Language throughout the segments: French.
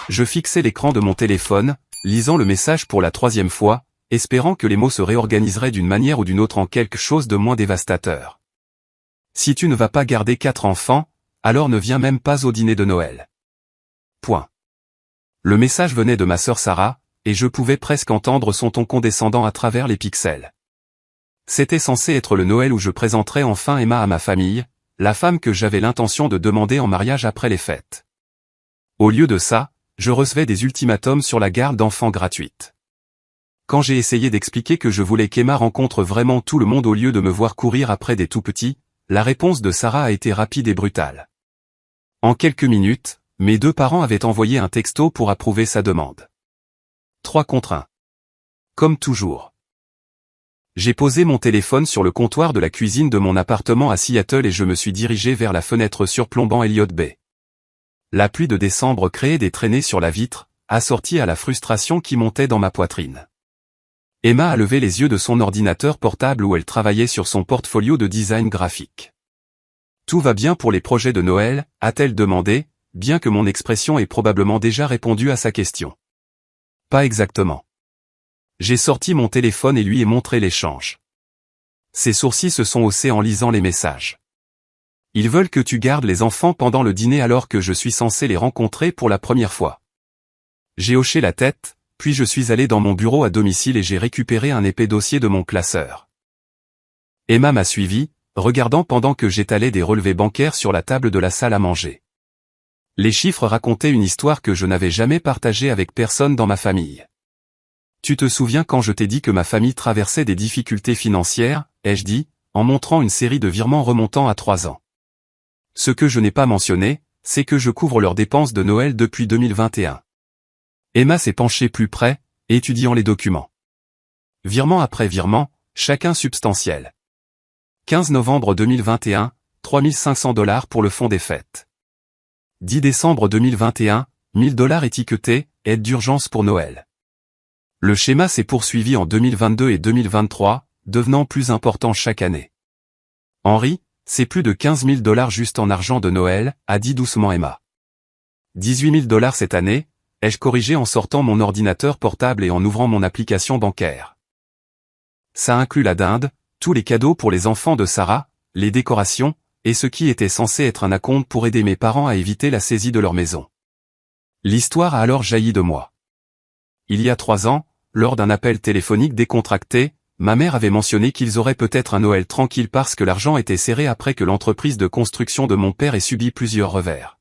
Je fixais l'écran de mon téléphone, lisant le message pour la 3e fois, espérant que les mots se réorganiseraient d'une manière ou d'une autre en quelque chose de moins dévastateur. Si tu ne vas pas garder 4 enfants, alors ne viens même pas au dîner de Noël. Point. Le message venait de ma sœur Sarah, et je pouvais presque entendre son ton condescendant à travers les pixels. C'était censé être le Noël où je présenterais enfin Emma à ma famille, la femme que j'avais l'intention de demander en mariage après les fêtes. Au lieu de ça, je recevais des ultimatums sur la garde d'enfants gratuite. Quand j'ai essayé d'expliquer que je voulais qu'Emma rencontre vraiment tout le monde au lieu de me voir courir après des tout-petits, la réponse de Sarah a été rapide et brutale. En quelques minutes, mes 2 parents avaient envoyé un texto pour approuver sa demande. 3 contre 1. Comme toujours. J'ai posé mon téléphone sur le comptoir de la cuisine de mon appartement à Seattle et je me suis dirigé vers la fenêtre surplombant Elliott Bay. La pluie de décembre créait des traînées sur la vitre, assortie à la frustration qui montait dans ma poitrine. Emma a levé les yeux de son ordinateur portable où elle travaillait sur son portfolio de design graphique. « Tout va bien pour les projets de Noël ?» a-t-elle demandé, bien que mon expression ait probablement déjà répondu à sa question. Pas exactement. J'ai sorti mon téléphone et lui ai montré l'échange. Ses sourcils se sont haussés en lisant les messages. Ils veulent que tu gardes les enfants pendant le dîner alors que je suis censé les rencontrer pour la première fois. J'ai hoché la tête, puis je suis allé dans mon bureau à domicile et j'ai récupéré un épais dossier de mon classeur. Emma m'a suivi, regardant pendant que j'étalais des relevés bancaires sur la table de la salle à manger. Les chiffres racontaient une histoire que je n'avais jamais partagée avec personne dans ma famille. Tu te souviens quand je t'ai dit que ma famille traversait des difficultés financières, ai-je dit, en montrant une série de virements remontant à 3 ans. Ce que je n'ai pas mentionné, c'est que je couvre leurs dépenses de Noël depuis 2021. Emma s'est penchée plus près, étudiant les documents. Virement après virement, chacun substantiel. 15 novembre 2021, $3 500 pour le fonds des fêtes. 10 décembre 2021, $1000 étiquetés, aide d'urgence pour Noël. Le schéma s'est poursuivi en 2022 et 2023, devenant plus important chaque année. Henri, c'est plus de $15 000 juste en argent de Noël, a dit doucement Emma. $18 000 cette année, ai-je corrigé en sortant mon ordinateur portable et en ouvrant mon application bancaire. Ça inclut la dinde, tous les cadeaux pour les enfants de Sarah, les décorations, et ce qui était censé être un acompte pour aider mes parents à éviter la saisie de leur maison. L'histoire a alors jailli de moi. Il y a 3 ans, lors d'un appel téléphonique décontracté, ma mère avait mentionné qu'ils auraient peut-être un Noël tranquille parce que l'argent était serré après que l'entreprise de construction de mon père ait subi plusieurs revers.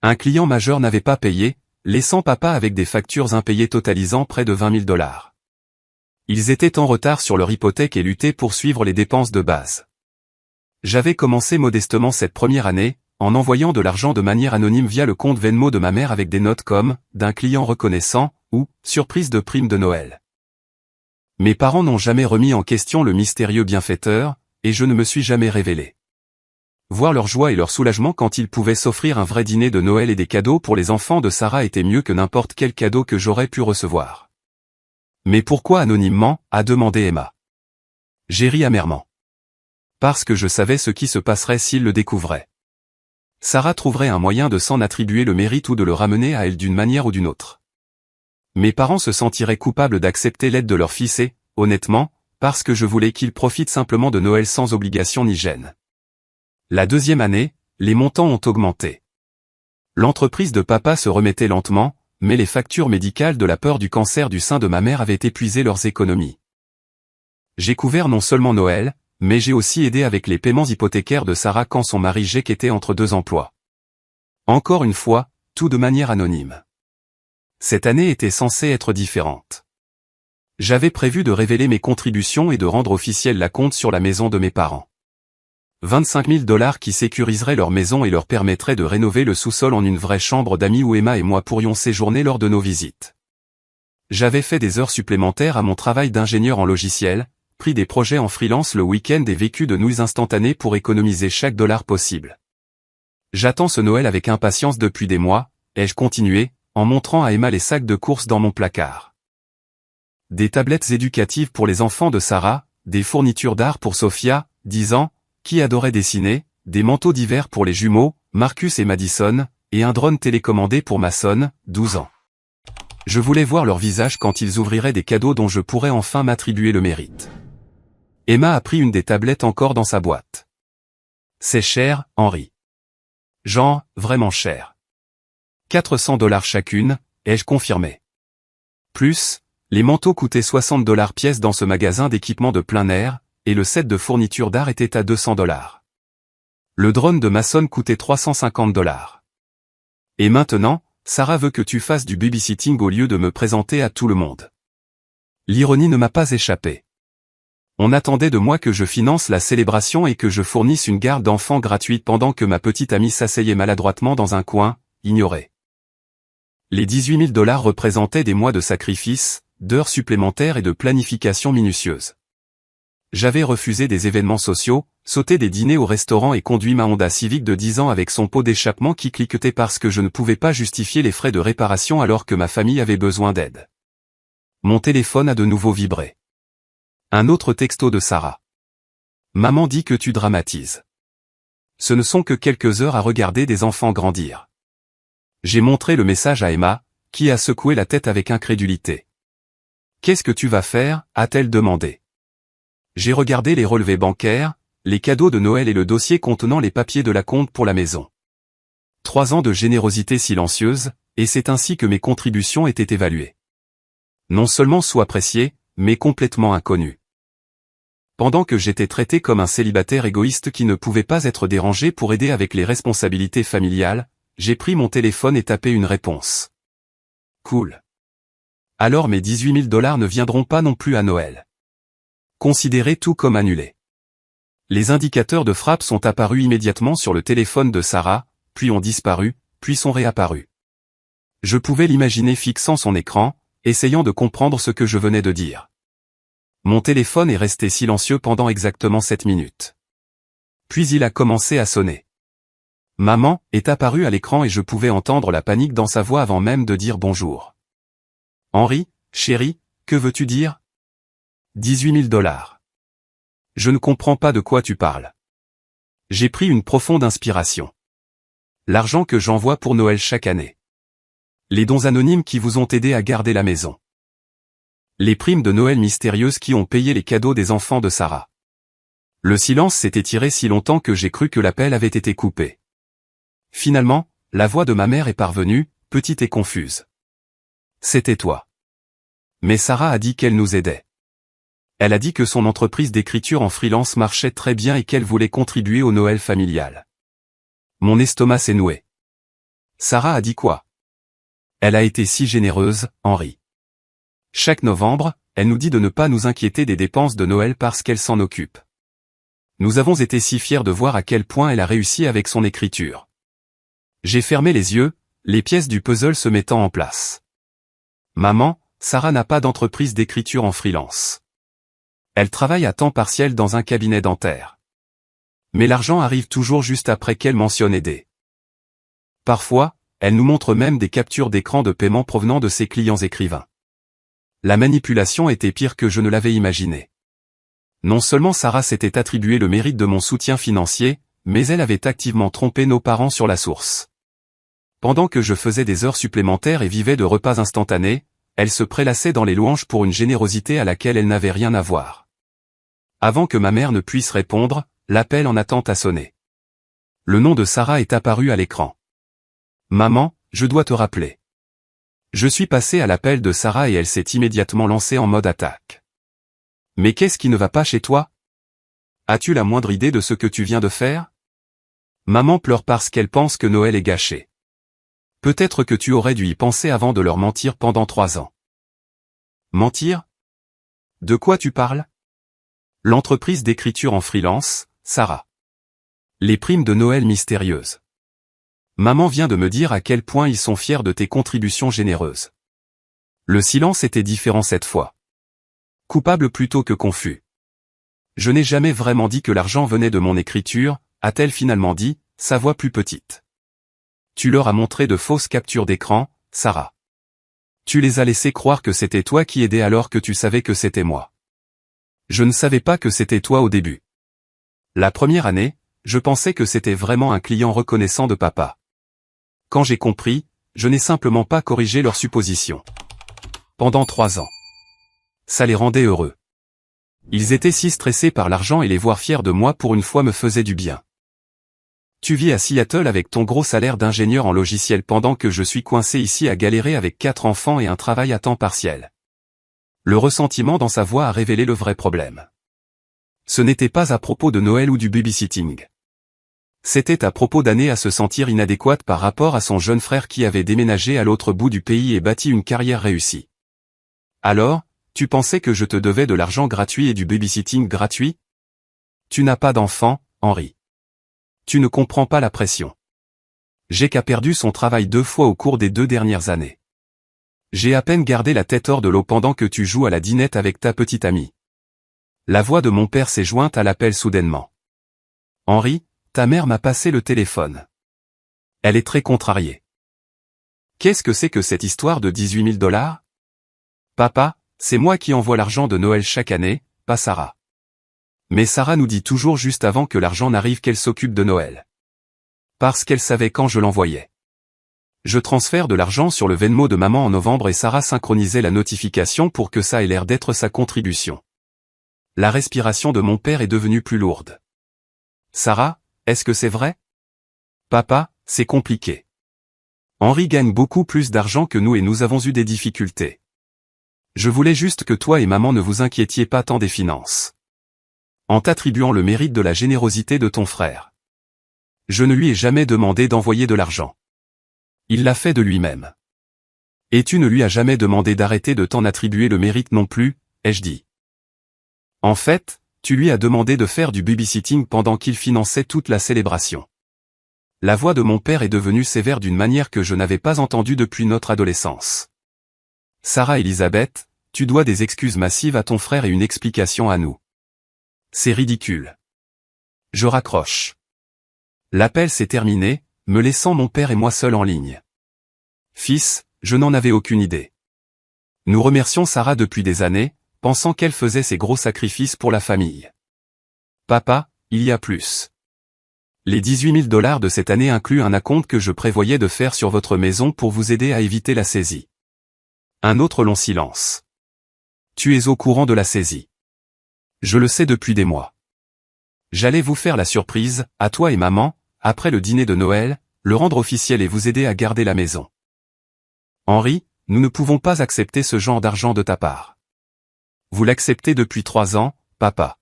Un client majeur n'avait pas payé, laissant papa avec des factures impayées totalisant près de $20 000. Ils étaient en retard sur leur hypothèque et luttaient pour suivre les dépenses de base. J'avais commencé modestement cette première année, en envoyant de l'argent de manière anonyme via le compte Venmo de ma mère avec des notes comme « d'un client reconnaissant » ou « surprise de prime de Noël ». Mes parents n'ont jamais remis en question le mystérieux bienfaiteur, et je ne me suis jamais révélé. Voir leur joie et leur soulagement quand ils pouvaient s'offrir un vrai dîner de Noël et des cadeaux pour les enfants de Sarah était mieux que n'importe quel cadeau que j'aurais pu recevoir. Mais pourquoi anonymement, a demandé Emma. J'ai ri amèrement. Parce que je savais ce qui se passerait s'ils le découvraient. Sarah trouverait un moyen de s'en attribuer le mérite ou de le ramener à elle d'une manière ou d'une autre. Mes parents se sentiraient coupables d'accepter l'aide de leur fils et, honnêtement, parce que je voulais qu'ils profitent simplement de Noël sans obligation ni gêne. La 2e année, les montants ont augmenté. L'entreprise de papa se remettait lentement, mais les factures médicales de la peur du cancer du sein de ma mère avaient épuisé leurs économies. J'ai couvert non seulement Noël, mais j'ai aussi aidé avec les paiements hypothécaires de Sarah quand son mari Jake était entre 2 emplois. Encore une fois, tout de manière anonyme. Cette année était censée être différente. J'avais prévu de révéler mes contributions et de rendre officiel l'acompte sur la maison de mes parents. $25 000 qui sécuriseraient leur maison et leur permettraient de rénover le sous-sol en une vraie chambre d'amis où Emma et moi pourrions séjourner lors de nos visites. J'avais fait des heures supplémentaires à mon travail d'ingénieur en logiciel, pris des projets en freelance le week-end et vécu de nouilles instantanées pour économiser chaque dollar possible. J'attends ce Noël avec impatience depuis des mois, ai-je continué, en montrant à Emma les sacs de courses dans mon placard. Des tablettes éducatives pour les enfants de Sarah, des fournitures d'art pour Sophia, 10 ans, qui adorait dessiner, des manteaux d'hiver pour les jumeaux, Marcus et Madison, et un drone télécommandé pour ma sonne, 12 ans. Je voulais voir leur visage quand ils ouvriraient des cadeaux dont je pourrais enfin m'attribuer le mérite. Emma a pris une des tablettes encore dans sa boîte. C'est cher, Henri. Genre, vraiment cher. 400$ chacune, ai-je confirmé. Plus, les manteaux coûtaient 60$ pièce dans ce magasin d'équipement de plein air, et le set de fourniture d'art était à 200$. Le drone de Mason coûtait 350$. Et maintenant, Sarah veut que tu fasses du babysitting au lieu de me présenter à tout le monde. L'ironie ne m'a pas échappé. On attendait de moi que je finance la célébration et que je fournisse une garde d'enfants gratuite pendant que ma petite amie s'asseyait maladroitement dans un coin, ignorée. Les 18 000$ représentaient des mois de sacrifice, d'heures supplémentaires et de planification minutieuse. J'avais refusé des événements sociaux, sauté des dîners au restaurant et conduit ma Honda Civic de 10 ans avec son pot d'échappement qui cliquetait parce que je ne pouvais pas justifier les frais de réparation alors que ma famille avait besoin d'aide. Mon téléphone a de nouveau vibré. Un autre texto de Sarah. Maman dit que tu dramatises. Ce ne sont que quelques heures à regarder des enfants grandir. J'ai montré le message à Emma, qui a secoué la tête avec incrédulité. Qu'est-ce que tu vas faire, a-t-elle demandé. J'ai regardé les relevés bancaires, les cadeaux de Noël et le dossier contenant les papiers de la compte pour la maison. 3 ans de générosité silencieuse, et c'est ainsi que mes contributions étaient évaluées. Non seulement sous-appréciées, mais complètement inconnues. Pendant que j'étais traité comme un célibataire égoïste qui ne pouvait pas être dérangé pour aider avec les responsabilités familiales, j'ai pris mon téléphone et tapé une réponse. Cool. Alors mes 18 000$ ne viendront pas non plus à Noël. Considérez tout comme annulé. Les indicateurs de frappe sont apparus immédiatement sur le téléphone de Sarah, puis ont disparu, puis sont réapparus. Je pouvais l'imaginer fixant son écran, essayant de comprendre ce que je venais de dire. Mon téléphone est resté silencieux pendant exactement 7 minutes. Puis il a commencé à sonner. Maman est apparue à l'écran et je pouvais entendre la panique dans sa voix avant même de dire bonjour. Henri, chéri, que veux-tu dire? 18 000$. Je ne comprends pas de quoi tu parles. J'ai pris une profonde inspiration. L'argent que j'envoie pour Noël chaque année. Les dons anonymes qui vous ont aidé à garder la maison. Les primes de Noël mystérieuses qui ont payé les cadeaux des enfants de Sarah. Le silence s'est étiré si longtemps que j'ai cru que l'appel avait été coupé. Finalement, la voix de ma mère est parvenue, petite et confuse. C'était toi. Mais Sarah a dit qu'elle nous aidait. Elle a dit que son entreprise d'écriture en freelance marchait très bien et qu'elle voulait contribuer au Noël familial. Mon estomac s'est noué. Sarah a dit quoi? Elle a été si généreuse, Henri. Chaque novembre, elle nous dit de ne pas nous inquiéter des dépenses de Noël parce qu'elle s'en occupe. Nous avons été si fiers de voir à quel point elle a réussi avec son écriture. J'ai fermé les yeux, les pièces du puzzle se mettant en place. Maman, Sarah n'a pas d'entreprise d'écriture en freelance. Elle travaille à temps partiel dans un cabinet dentaire. Mais l'argent arrive toujours juste après qu'elle mentionne aider. Parfois, elle nous montre même des captures d'écran de paiement provenant de ses clients écrivains. La manipulation était pire que je ne l'avais imaginé. Non seulement Sarah s'était attribué le mérite de mon soutien financier, mais elle avait activement trompé nos parents sur la source. Pendant que je faisais des heures supplémentaires et vivais de repas instantanés, elle se prélassait dans les louanges pour une générosité à laquelle elle n'avait rien à voir. Avant que ma mère ne puisse répondre, l'appel en attente a sonné. Le nom de Sarah est apparu à l'écran. Maman, je dois te rappeler. Je suis passé à l'appel de Sarah et elle s'est immédiatement lancée en mode attaque. Mais qu'est-ce qui ne va pas chez toi? As-tu la moindre idée de ce que tu viens de faire? Maman pleure parce qu'elle pense que Noël est gâché. Peut-être que tu aurais dû y penser avant de leur mentir pendant 3 ans. Mentir? De quoi tu parles? L'entreprise d'écriture en freelance, Sarah. Les primes de Noël mystérieuses. Maman vient de me dire à quel point ils sont fiers de tes contributions généreuses. Le silence était différent cette fois. Coupable plutôt que confus. Je n'ai jamais vraiment dit que l'argent venait de mon écriture, a-t-elle finalement dit, sa voix plus petite. Tu leur as montré de fausses captures d'écran, Sarah. Tu les as laissés croire que c'était toi qui aidais alors que tu savais que c'était moi. Je ne savais pas que c'était toi au début. La première année, je pensais que c'était vraiment un client reconnaissant de papa. Quand j'ai compris, je n'ai simplement pas corrigé leurs suppositions. Pendant 3 ans. Ça les rendait heureux. Ils étaient si stressés par l'argent et les voir fiers de moi pour une fois me faisait du bien. Tu vis à Seattle avec ton gros salaire d'ingénieur en logiciel pendant que je suis coincé ici à galérer avec 4 enfants et un travail à temps partiel. Le ressentiment dans sa voix a révélé le vrai problème. Ce n'était pas à propos de Noël ou du babysitting. C'était à propos d'années à se sentir inadéquate par rapport à son jeune frère qui avait déménagé à l'autre bout du pays et bâti une carrière réussie. Alors, tu pensais que je te devais de l'argent gratuit et du babysitting gratuit? Tu n'as pas d'enfant, Henry. Tu ne comprends pas la pression. Jake a perdu son travail 2 fois au cours des 2 dernières années. J'ai à peine gardé la tête hors de l'eau pendant que tu joues à la dinette avec ta petite amie. La voix de mon père s'est jointe à l'appel soudainement. Henry, ta mère m'a passé le téléphone. Elle est très contrariée. Qu'est-ce que c'est que cette histoire de 18 000 $? Papa, c'est moi qui envoie l'argent de Noël chaque année, pas Sarah. Mais Sarah nous dit toujours juste avant que l'argent n'arrive qu'elle s'occupe de Noël. Parce qu'elle savait quand je l'envoyais. Je transfère de l'argent sur le Venmo de maman en novembre et Sarah synchronisait la notification pour que ça ait l'air d'être sa contribution. La respiration de mon père est devenue plus lourde. Sarah, est-ce que c'est vrai? Papa, c'est compliqué. Henry gagne beaucoup plus d'argent que nous et nous avons eu des difficultés. Je voulais juste que toi et maman ne vous inquiétiez pas tant des finances. En t'attribuant le mérite de la générosité de ton frère. Je ne lui ai jamais demandé d'envoyer de l'argent. Il l'a fait de lui-même. Et tu ne lui as jamais demandé d'arrêter de t'en attribuer le mérite non plus, ai-je dit. En fait, tu lui as demandé de faire du babysitting pendant qu'il finançait toute la célébration. La voix de mon père est devenue sévère d'une manière que je n'avais pas entendue depuis notre adolescence. Sarah Elizabeth, tu dois des excuses massives à ton frère et une explication à nous. C'est ridicule. Je raccroche. L'appel s'est terminé, me laissant mon père et moi seuls en ligne. Fils, je n'en avais aucune idée. Nous remercions Sarah depuis des années, pensant qu'elle faisait ses gros sacrifices pour la famille. Papa, il y a plus. Les 18 000 $ de cette année incluent un acompte que je prévoyais de faire sur votre maison pour vous aider à éviter la saisie. Un autre long silence. Tu es au courant de la saisie. Je le sais depuis des mois. J'allais vous faire la surprise, à toi et maman, après le dîner de Noël, le rendre officiel et vous aider à garder la maison. Henry, nous ne pouvons pas accepter ce genre d'argent de ta part. Vous l'acceptez depuis 3 ans, papa.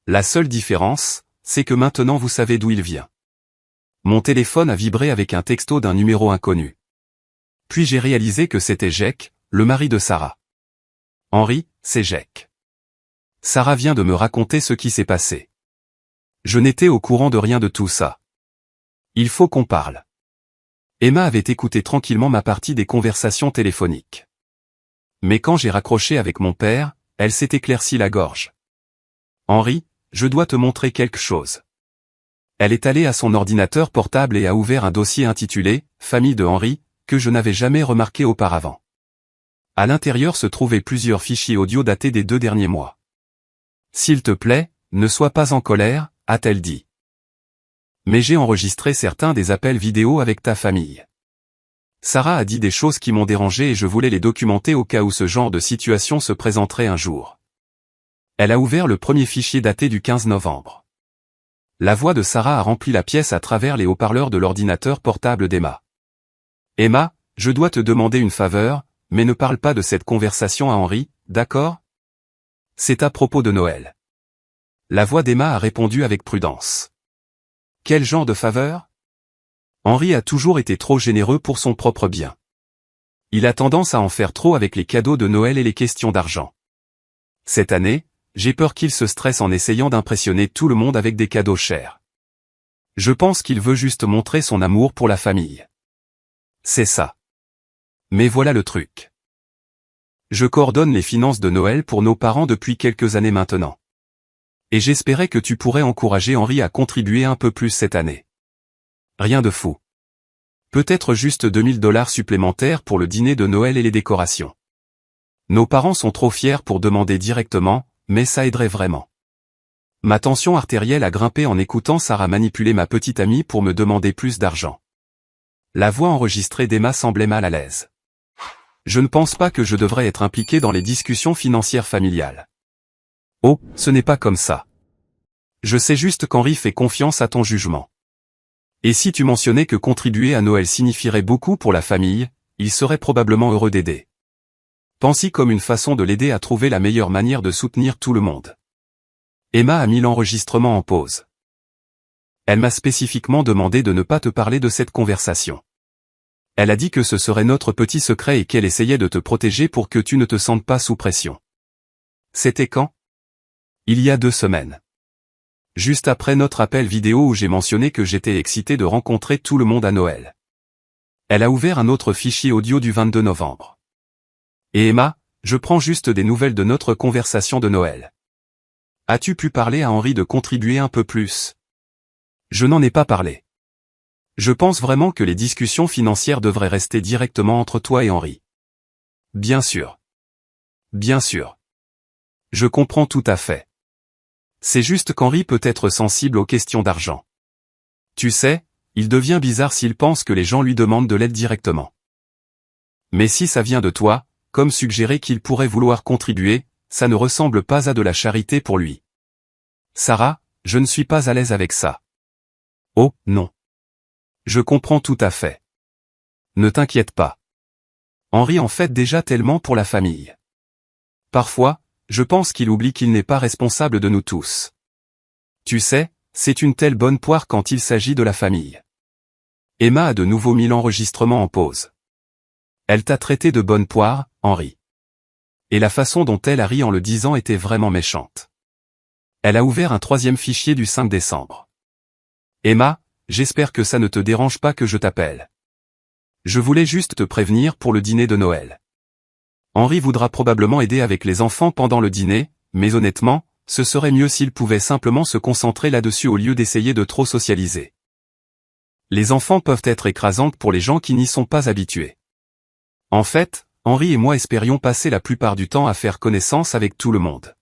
La seule différence, c'est que maintenant vous savez d'où il vient. Mon téléphone a vibré avec un texto d'un numéro inconnu. Puis j'ai réalisé que c'était Jake, le mari de Sarah. Henry, c'est Jake. Sarah vient de me raconter ce qui s'est passé. Je n'étais au courant de rien de tout ça. Il faut qu'on parle. Emma avait écouté tranquillement ma partie des conversations téléphoniques. Mais quand j'ai raccroché avec mon père, elle s'est éclaircie la gorge. Henry, je dois te montrer quelque chose. Elle est allée à son ordinateur portable et a ouvert un dossier intitulé « Famille de Henry », que je n'avais jamais remarqué auparavant. À l'intérieur se trouvaient plusieurs fichiers audio datés des 2 derniers mois. « S'il te plaît, ne sois pas en colère », a-t-elle dit. Mais j'ai enregistré certains des appels vidéo avec ta famille. Sarah a dit des choses qui m'ont dérangé et je voulais les documenter au cas où ce genre de situation se présenterait un jour. Elle a ouvert le premier fichier daté du 15 novembre. La voix de Sarah a rempli la pièce à travers les haut-parleurs de l'ordinateur portable d'Emma. Emma, je dois te demander une faveur, mais ne parle pas de cette conversation à Henry, d'accord? C'est à propos de Noël. La voix d'Emma a répondu avec prudence. Quel genre de faveur? Henry a toujours été trop généreux pour son propre bien. Il a tendance à en faire trop avec les cadeaux de Noël et les questions d'argent. Cette année, j'ai peur qu'il se stresse en essayant d'impressionner tout le monde avec des cadeaux chers. Je pense qu'il veut juste montrer son amour pour la famille. C'est ça. Mais voilà le truc. Je coordonne les finances de Noël pour nos parents depuis quelques années maintenant. Et j'espérais que tu pourrais encourager Henry à contribuer un peu plus cette année. Rien de fou. Peut-être juste 2 000 $ supplémentaires pour le dîner de Noël et les décorations. Nos parents sont trop fiers pour demander directement, mais ça aiderait vraiment. Ma tension artérielle a grimpé en écoutant Sarah manipuler ma petite amie pour me demander plus d'argent. La voix enregistrée d'Emma semblait mal à l'aise. Je ne pense pas que je devrais être impliqué dans les discussions financières familiales. Oh, ce n'est pas comme ça. Je sais juste qu'Henri fait confiance à ton jugement. Et si tu mentionnais que contribuer à Noël signifierait beaucoup pour la famille, il serait probablement heureux d'aider. Pense-y comme une façon de l'aider à trouver la meilleure manière de soutenir tout le monde. Emma a mis l'enregistrement en pause. Elle m'a spécifiquement demandé de ne pas te parler de cette conversation. Elle a dit que ce serait notre petit secret et qu'elle essayait de te protéger pour que tu ne te sentes pas sous pression. C'était quand? Il y a 2 semaines. Juste après notre appel vidéo où j'ai mentionné que j'étais excité de rencontrer tout le monde à Noël. Elle a ouvert un autre fichier audio du 22 novembre. Et Emma, je prends juste des nouvelles de notre conversation de Noël. As-tu pu parler à Henri de contribuer un peu plus? Je n'en ai pas parlé. Je pense vraiment que les discussions financières devraient rester directement entre toi et Henri. Bien sûr. Bien sûr. Je comprends tout à fait. C'est juste qu'Henri peut être sensible aux questions d'argent. Tu sais, il devient bizarre s'il pense que les gens lui demandent de l'aide directement. Mais si ça vient de toi, comme suggérer qu'il pourrait vouloir contribuer, ça ne ressemble pas à de la charité pour lui. Sarah, je ne suis pas à l'aise avec ça. Oh, non. Je comprends tout à fait. Ne t'inquiète pas. Henri en fait déjà tellement pour la famille. Parfois, je pense qu'il oublie qu'il n'est pas responsable de nous tous. Tu sais, c'est une telle bonne poire quand il s'agit de la famille. Emma a de nouveau mis l'enregistrement en pause. Elle t'a traité de bonne poire, Henri. Et la façon dont elle a ri en le disant était vraiment méchante. Elle a ouvert un 3e fichier du 5 décembre. Emma, j'espère que ça ne te dérange pas que je t'appelle. Je voulais juste te prévenir pour le dîner de Noël. Henri voudra probablement aider avec les enfants pendant le dîner, mais honnêtement, ce serait mieux s'il pouvait simplement se concentrer là-dessus au lieu d'essayer de trop socialiser. Les enfants peuvent être écrasantes pour les gens qui n'y sont pas habitués. En fait, Henri et moi espérions passer la plupart du temps à faire connaissance avec tout le monde.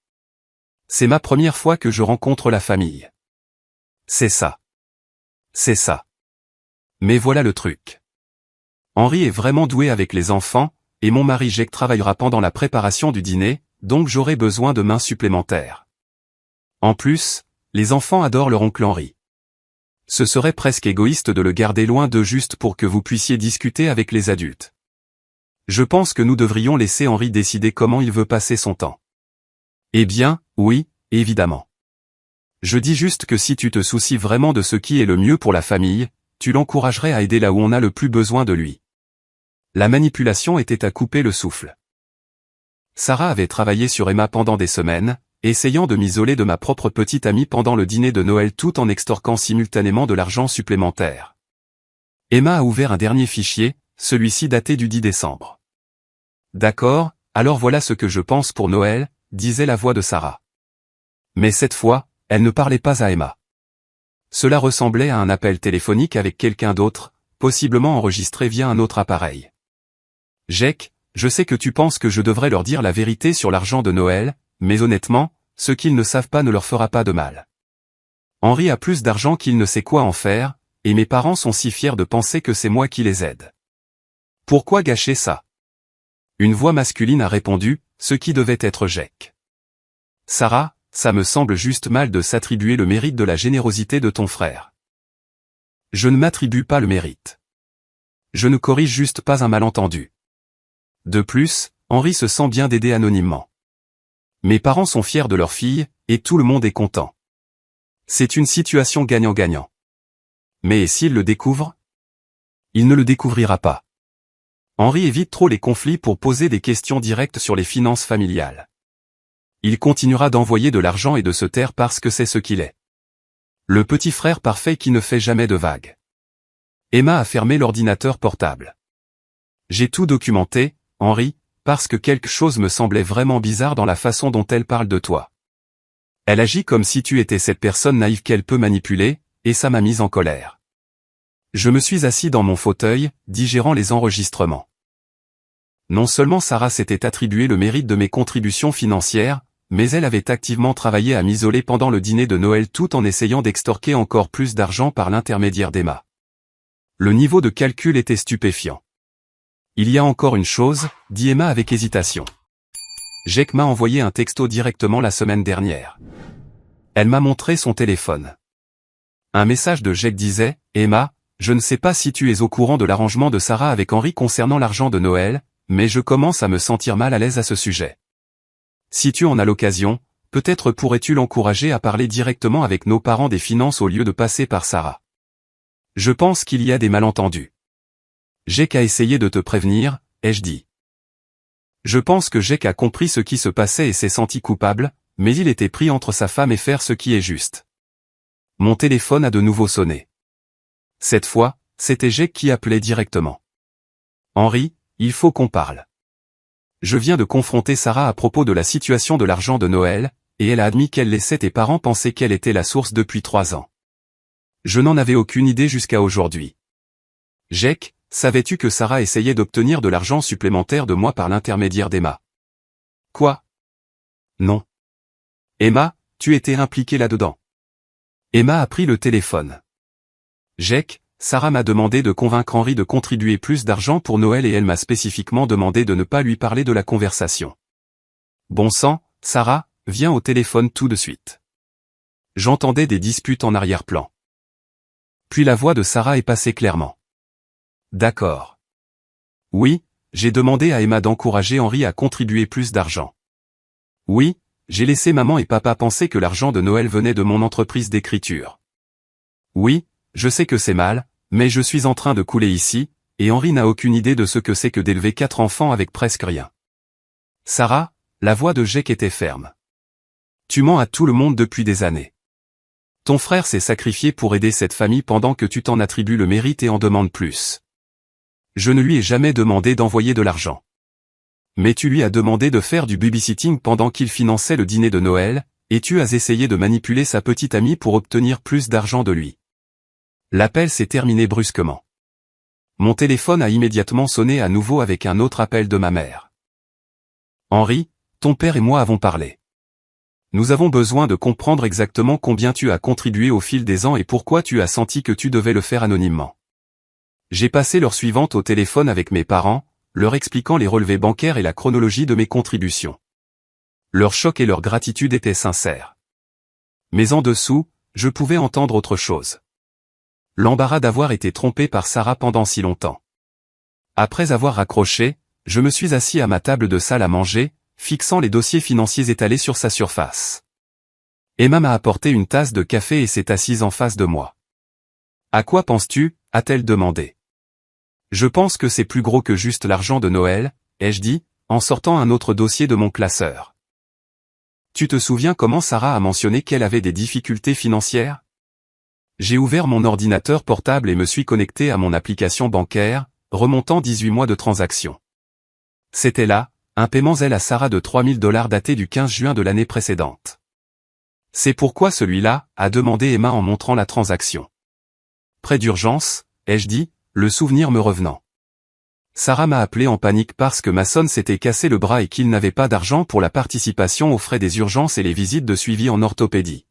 C'est ma première fois que je rencontre la famille. C'est ça. C'est ça. Mais voilà le truc. Henri est vraiment doué avec les enfants, et mon mari Jake travaillera pendant la préparation du dîner, donc j'aurai besoin de mains supplémentaires. En plus, les enfants adorent leur oncle Henri. Ce serait presque égoïste de le garder loin d'eux juste pour que vous puissiez discuter avec les adultes. Je pense que nous devrions laisser Henri décider comment il veut passer son temps. Eh bien, oui, évidemment. Je dis juste que si tu te soucies vraiment de ce qui est le mieux pour la famille, tu l'encouragerais à aider là où on a le plus besoin de lui. La manipulation était à couper le souffle. Sarah avait travaillé sur Emma pendant des semaines, essayant de m'isoler de ma propre petite amie pendant le dîner de Noël tout en extorquant simultanément de l'argent supplémentaire. Emma a ouvert un dernier fichier, celui-ci daté du 10 décembre. D'accord, alors voilà ce que je pense pour Noël, disait la voix de Sarah. Mais cette fois, elle ne parlait pas à Emma. Cela ressemblait à un appel téléphonique avec quelqu'un d'autre, possiblement enregistré via un autre appareil. Jake, je sais que tu penses que je devrais leur dire la vérité sur l'argent de Noël, mais honnêtement, ce qu'ils ne savent pas ne leur fera pas de mal. Henri a plus d'argent qu'il ne sait quoi en faire, et mes parents sont si fiers de penser que c'est moi qui les aide. Pourquoi gâcher ça? Une voix masculine a répondu, ce qui devait être Jake. Sarah, ça me semble juste mal de s'attribuer le mérite de la générosité de ton frère. Je ne m'attribue pas le mérite. Je ne corrige juste pas un malentendu. De plus, Henri se sent bien d'aider anonymement. Mes parents sont fiers de leur fille, et tout le monde est content. C'est une situation gagnant-gagnant. Mais s'il le découvre? Il ne le découvrira pas. Henri évite trop les conflits pour poser des questions directes sur les finances familiales. Il continuera d'envoyer de l'argent et de se taire parce que c'est ce qu'il est. Le petit frère parfait qui ne fait jamais de vagues. Emma a fermé l'ordinateur portable. J'ai tout documenté, Henri, parce que quelque chose me semblait vraiment bizarre dans la façon dont elle parle de toi. Elle agit comme si tu étais cette personne naïve qu'elle peut manipuler, et ça m'a mise en colère. Je me suis assis dans mon fauteuil, digérant les enregistrements. Non seulement Sarah s'était attribué le mérite de mes contributions financières, mais elle avait activement travaillé à m'isoler pendant le dîner de Noël tout en essayant d'extorquer encore plus d'argent par l'intermédiaire d'Emma. Le niveau de calcul était stupéfiant. Il y a encore une chose, dit Emma avec hésitation. Jake m'a envoyé un texto directement la semaine dernière. Elle m'a montré son téléphone. Un message de Jake disait, « Emma, je ne sais pas si tu es au courant de l'arrangement de Sarah avec Henry concernant l'argent de Noël, mais je commence à me sentir mal à l'aise à ce sujet. Si tu en as l'occasion, peut-être pourrais-tu l'encourager à parler directement avec nos parents des finances au lieu de passer par Sarah. Je pense qu'il y a des malentendus. Jake a essayé de te prévenir, ai-je dit. Je pense que Jake a compris ce qui se passait et s'est senti coupable, mais il était pris entre sa femme et faire ce qui est juste. Mon téléphone a de nouveau sonné. Cette fois, c'était Jake qui appelait directement. Henry, il faut qu'on parle. Je viens de confronter Sarah à propos de la situation de l'argent de Noël, et elle a admis qu'elle laissait tes parents penser qu'elle était la source depuis 3 ans. Je n'en avais aucune idée jusqu'à aujourd'hui. Jake, savais-tu que Sarah essayait d'obtenir de l'argent supplémentaire de moi par l'intermédiaire d'Emma? Quoi? Non. Emma, tu étais impliquée là-dedans. Emma a pris le téléphone. Jake, Sarah m'a demandé de convaincre Henry de contribuer plus d'argent pour Noël et elle m'a spécifiquement demandé de ne pas lui parler de la conversation. Bon sang, Sarah, viens au téléphone tout de suite. J'entendais des disputes en arrière-plan. Puis la voix de Sarah est passée clairement. D'accord. Oui, j'ai demandé à Emma d'encourager Henry à contribuer plus d'argent. Oui, j'ai laissé maman et papa penser que l'argent de Noël venait de mon entreprise d'écriture. Oui, je sais que c'est mal, mais je suis en train de couler ici, et Henry n'a aucune idée de ce que c'est que d'élever 4 enfants avec presque rien. Sarah, la voix de Jake était ferme. Tu mens à tout le monde depuis des années. Ton frère s'est sacrifié pour aider cette famille pendant que tu t'en attribues le mérite et en demandes plus. Je ne lui ai jamais demandé d'envoyer de l'argent. Mais tu lui as demandé de faire du babysitting pendant qu'il finançait le dîner de Noël, et tu as essayé de manipuler sa petite amie pour obtenir plus d'argent de lui. L'appel s'est terminé brusquement. Mon téléphone a immédiatement sonné à nouveau avec un autre appel de ma mère. Henry, ton père et moi avons parlé. Nous avons besoin de comprendre exactement combien tu as contribué au fil des ans et pourquoi tu as senti que tu devais le faire anonymement. J'ai passé l'heure suivante au téléphone avec mes parents, leur expliquant les relevés bancaires et la chronologie de mes contributions. Leur choc et leur gratitude étaient sincères. Mais en dessous, je pouvais entendre autre chose. L'embarras d'avoir été trompé par Sarah pendant si longtemps. Après avoir raccroché, je me suis assis à ma table de salle à manger, fixant les dossiers financiers étalés sur sa surface. Emma m'a apporté une tasse de café et s'est assise en face de moi. « À quoi penses-tu » a-t-elle demandé. « Je pense que c'est plus gros que juste l'argent de Noël », ai-je dit, en sortant un autre dossier de mon classeur. « Tu te souviens comment Sarah a mentionné qu'elle avait des difficultés financières ?» J'ai ouvert mon ordinateur portable et me suis connecté à mon application bancaire, remontant 18 mois de transactions. C'était là, un paiement à Sarah de $3000 daté du 15 juin de l'année précédente. C'est pourquoi celui-là, a demandé Emma en montrant la transaction. Près d'urgence, ai-je dit, le souvenir me revenant. Sarah m'a appelé en panique parce que ma sonne s'était cassé le bras et qu'il n'avait pas d'argent pour la participation aux frais des urgences et les visites de suivi en orthopédie.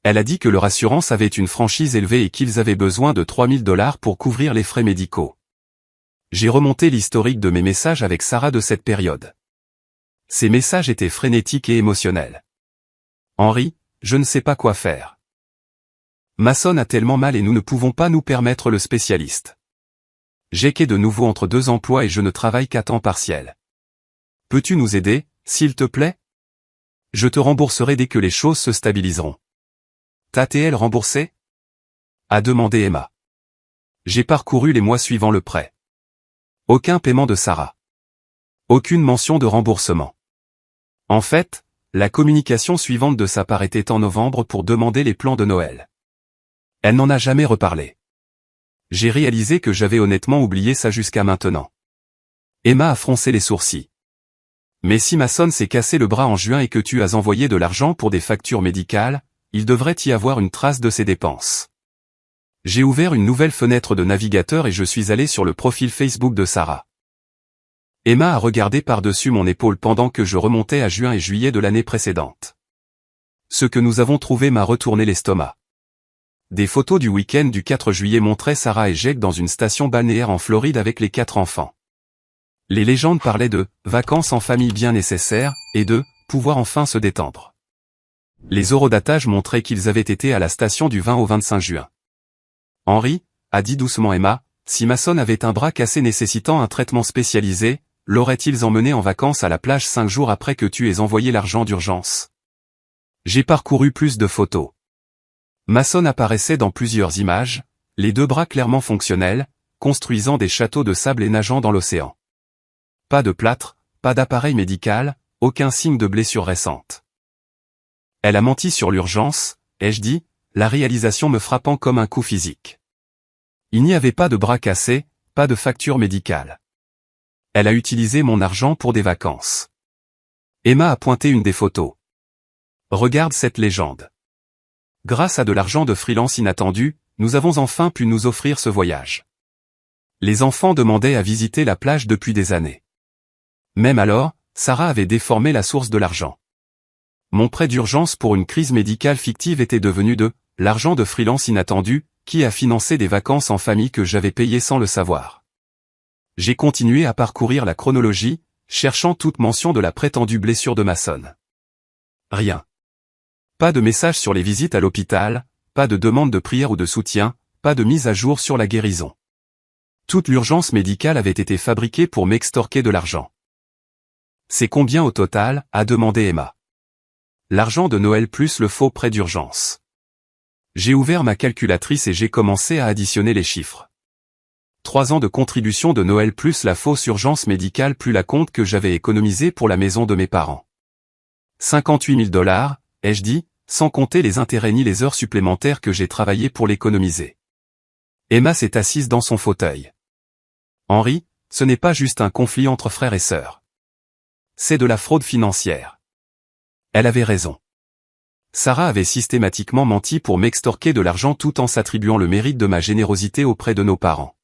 Elle a dit que leur assurance avait une franchise élevée et qu'ils avaient besoin de $3000 pour couvrir les frais médicaux. J'ai remonté l'historique de mes messages avec Sarah de cette période. Ces messages étaient frénétiques et émotionnels. Henry, je ne sais pas quoi faire. Ma sonne a tellement mal et nous ne pouvons pas nous permettre le spécialiste. Jake est de nouveau entre 2 emplois et je ne travaille qu'à temps partiel. Peux-tu nous aider, s'il te plaît? Je te rembourserai dès que les choses se stabiliseront. T'as-t-elle remboursé? A demandé Emma. J'ai parcouru les mois suivant le prêt. Aucun paiement de Sarah. Aucune mention de remboursement. En fait, la communication suivante de sa part était en novembre pour demander les plans de Noël. Elle n'en a jamais reparlé. J'ai réalisé que j'avais honnêtement oublié ça jusqu'à maintenant. Emma a froncé les sourcils. Mais si ma sonne s'est cassé le bras en juin et que tu as envoyé de l'argent pour des factures médicales, il devrait y avoir une trace de ces dépenses. J'ai ouvert une nouvelle fenêtre de navigateur et je suis allé sur le profil Facebook de Sarah. Emma a regardé par-dessus mon épaule pendant que je remontais à juin et juillet de l'année précédente. Ce que nous avons trouvé m'a retourné l'estomac. Des photos du week-end du 4 juillet montraient Sarah et Jake dans une station balnéaire en Floride avec les 4 enfants. Les légendes parlaient de « vacances en famille bien nécessaires » et de « pouvoir enfin se détendre ». Les horodatage montraient qu'ils avaient été à la station du 20 au 25 juin. Henry, a dit doucement Emma, si Mason avait un bras cassé nécessitant un traitement spécialisé, l'auraient-ils emmené en vacances à la plage 5 jours après que tu aies envoyé l'argent d'urgence? J'ai parcouru plus de photos. Mason apparaissait dans plusieurs images, les 2 bras clairement fonctionnels, construisant des châteaux de sable et nageant dans l'océan. Pas de plâtre, pas d'appareil médical, aucun signe de blessure récente. Elle a menti sur l'urgence, ai-je dit, la réalisation me frappant comme un coup physique. Il n'y avait pas de bras cassé, pas de facture médicale. Elle a utilisé mon argent pour des vacances. Emma a pointé une des photos. Regarde cette légende. Grâce à de l'argent de freelance inattendu, nous avons enfin pu nous offrir ce voyage. Les enfants demandaient à visiter la plage depuis des années. Même alors, Sarah avait déformé la source de l'argent. Mon prêt d'urgence pour une crise médicale fictive était devenu de l'argent de freelance inattendu, qui a financé des vacances en famille que j'avais payées sans le savoir. J'ai continué à parcourir la chronologie, cherchant toute mention de la prétendue blessure de Mason. Rien. Pas de message sur les visites à l'hôpital, pas de demande de prière ou de soutien, pas de mise à jour sur la guérison. Toute l'urgence médicale avait été fabriquée pour m'extorquer de l'argent. C'est combien au total, a demandé Emma. L'argent de Noël plus le faux prêt d'urgence. J'ai ouvert ma calculatrice et j'ai commencé à additionner les chiffres. 3 ans de contribution de Noël plus la fausse urgence médicale plus la compte que j'avais économisé pour la maison de mes parents. 58 000 $, ai-je dit, sans compter les intérêts ni les heures supplémentaires que j'ai travaillé pour l'économiser. Emma s'est assise dans son fauteuil. Henry, ce n'est pas juste un conflit entre frères et sœurs. C'est de la fraude financière. Elle avait raison. Sarah avait systématiquement menti pour m'extorquer de l'argent tout en s'attribuant le mérite de ma générosité auprès de nos parents.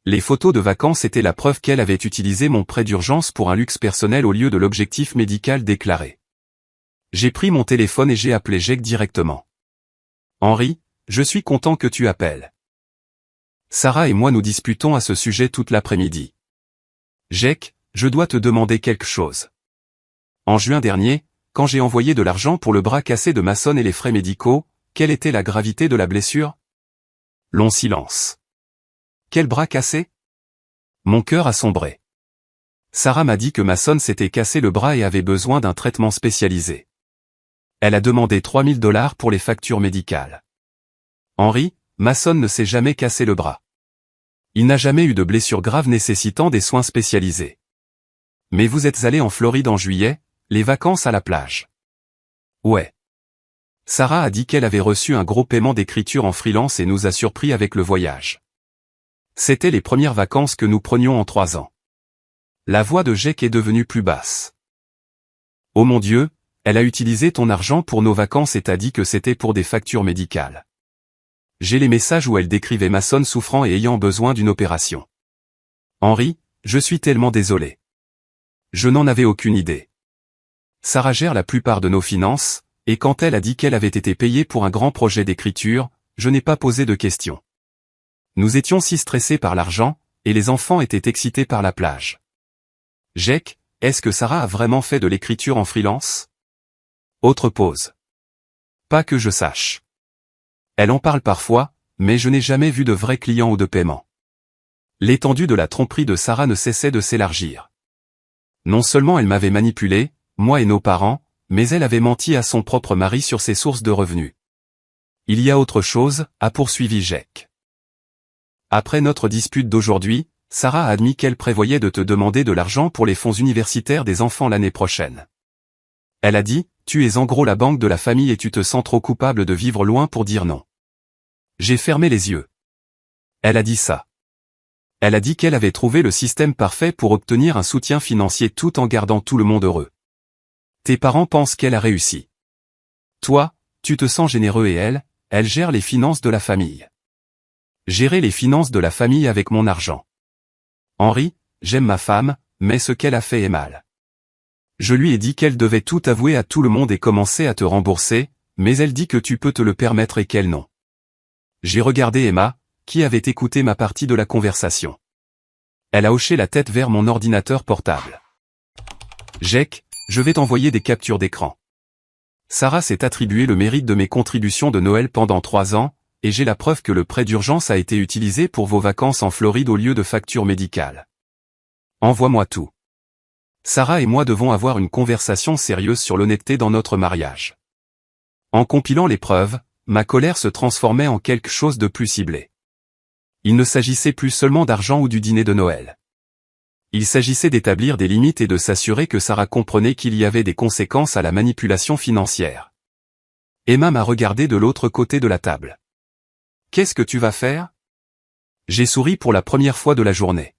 Les photos de vacances étaient la preuve qu'elle avait utilisé mon prêt d'urgence pour un luxe personnel au lieu de l'objectif médical déclaré. J'ai pris mon téléphone et j'ai appelé Jake directement. Henry, je suis content que tu appelles. Sarah et moi nous disputons à ce sujet toute l'après-midi. Jake, je dois te demander quelque chose. En juin dernier, quand j'ai envoyé de l'argent pour le bras cassé de Mason et les frais médicaux, quelle était la gravité de la blessure? Long silence. Quel bras cassé? Mon cœur a sombré. Sarah m'a dit que Mason s'était cassé le bras et avait besoin d'un traitement spécialisé. Elle a demandé 3 000 $ pour les factures médicales. Henry, Mason ne s'est jamais cassé le bras. Il n'a jamais eu de blessure grave nécessitant des soins spécialisés. Mais vous êtes allé en Floride en juillet, les vacances à la plage. Ouais. Sarah a dit qu'elle avait reçu un gros paiement d'écriture en freelance et nous a surpris avec le voyage. C'était les premières vacances que nous prenions en 3 ans. La voix de Jake est devenue plus basse. Oh mon Dieu, elle a utilisé ton argent pour nos vacances et t'a dit que c'était pour des factures médicales. J'ai les messages où elle décrivait Mason souffrant et ayant besoin d'une opération. Henry, je suis tellement désolé. Je n'en avais aucune idée. Sarah gère la plupart de nos finances, et quand elle a dit qu'elle avait été payée pour un grand projet d'écriture, je n'ai pas posé de questions. Nous étions si stressés par l'argent, et les enfants étaient excités par la plage. Jake, est-ce que Sarah a vraiment fait de l'écriture en freelance? Autre pause. Pas que je sache. Elle en parle parfois, mais je n'ai jamais vu de vrais clients ou de paiement. L'étendue de la tromperie de Sarah ne cessait de s'élargir. Non seulement elle m'avait manipulé, moi et nos parents, mais elle avait menti à son propre mari sur ses sources de revenus. Il y a autre chose, a poursuivi Jake. Après notre dispute d'aujourd'hui, Sarah a admis qu'elle prévoyait de te demander de l'argent pour les fonds universitaires des enfants l'année prochaine. Elle a dit, tu es en gros la banque de la famille et tu te sens trop coupable de vivre loin pour dire non. J'ai fermé les yeux. Elle a dit ça. Elle a dit qu'elle avait trouvé le système parfait pour obtenir un soutien financier tout en gardant tout le monde heureux. Tes parents pensent qu'elle a réussi. Toi, tu te sens généreux et elle gère les finances de la famille. Gérer les finances de la famille avec mon argent. Henry, j'aime ma femme, mais ce qu'elle a fait est mal. Je lui ai dit qu'elle devait tout avouer à tout le monde et commencer à te rembourser, mais elle dit que tu peux te le permettre et qu'elle non. J'ai regardé Emma, qui avait écouté ma partie de la conversation. Elle a hoché la tête vers mon ordinateur portable. Jake, je vais t'envoyer des captures d'écran. Sarah s'est attribué le mérite de mes contributions de Noël pendant 3 ans, et j'ai la preuve que le prêt d'urgence a été utilisé pour vos vacances en Floride au lieu de facture médicale. Envoie-moi tout. Sarah et moi devons avoir une conversation sérieuse sur l'honnêteté dans notre mariage. En compilant les preuves, ma colère se transformait en quelque chose de plus ciblé. Il ne s'agissait plus seulement d'argent ou du dîner de Noël. Il s'agissait d'établir des limites et de s'assurer que Sarah comprenait qu'il y avait des conséquences à la manipulation financière. Emma m'a regardé de l'autre côté de la table. « Qu'est-ce que tu vas faire ?» J'ai souri pour la première fois de la journée.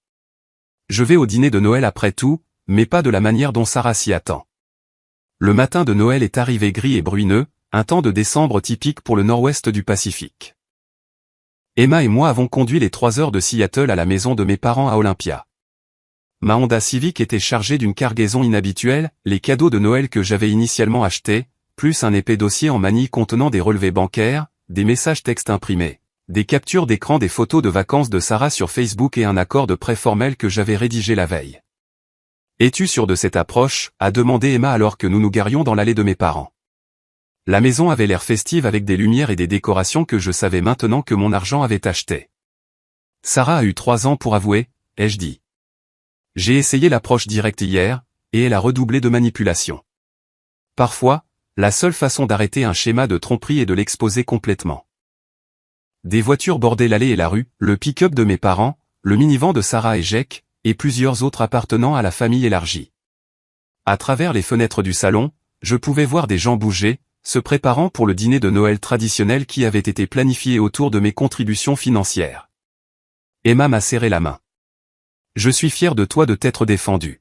Je vais au dîner de Noël après tout, mais pas de la manière dont Sarah s'y attend. Le matin de Noël est arrivé gris et bruineux, un temps de décembre typique pour le nord-ouest du Pacifique. Emma et moi avons conduit les 3 heures de Seattle à la maison de mes parents à Olympia. Ma Honda Civic était chargée d'une cargaison inhabituelle, les cadeaux de Noël que j'avais initialement achetés, plus un épais dossier en manille contenant des relevés bancaires, des messages textes imprimés, des captures d'écran des photos de vacances de Sarah sur Facebook et un accord de prêt formel que j'avais rédigé la veille. « Es-tu sûr de cette approche ?» a demandé Emma alors que nous nous garions dans l'allée de mes parents. La maison avait l'air festive avec des lumières et des décorations que je savais maintenant que mon argent avait achetées. Sarah a eu 3 ans pour avouer, ai-je dit. J'ai essayé l'approche directe hier, et elle a redoublé de manipulation. Parfois, la seule façon d'arrêter un schéma de tromperie est de l'exposer complètement. Des voitures bordaient l'allée et la rue, le pick-up de mes parents, le minivan de Sarah et Jake, et plusieurs autres appartenant à la famille élargie. À travers les fenêtres du salon, je pouvais voir des gens bouger, se préparant pour le dîner de Noël traditionnel qui avait été planifié autour de mes contributions financières. Emma m'a serré la main. Je suis fier de toi de t'être défendu.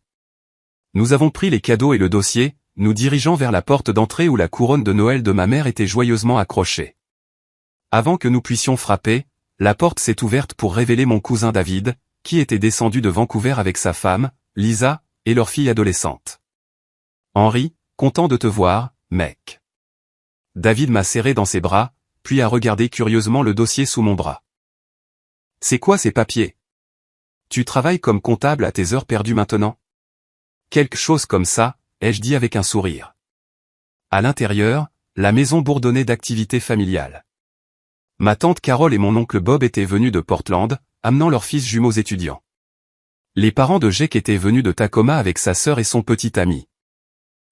Nous avons pris les cadeaux et le dossier, nous dirigeant vers la porte d'entrée où la couronne de Noël de ma mère était joyeusement accrochée. Avant que nous puissions frapper, la porte s'est ouverte pour révéler mon cousin David, qui était descendu de Vancouver avec sa femme, Lisa, et leur fille adolescente. Henry, content de te voir, mec. David m'a serré dans ses bras, puis a regardé curieusement le dossier sous mon bras. C'est quoi ces papiers ? Tu travailles comme comptable à tes heures perdues maintenant ? Quelque chose comme ça, ai-je dit avec un sourire. À l'intérieur, la maison bourdonnait d'activités familiales. Ma tante Carole et mon oncle Bob étaient venus de Portland, amenant leurs fils jumeaux étudiants. Les parents de Jake étaient venus de Tacoma avec sa sœur et son petit ami.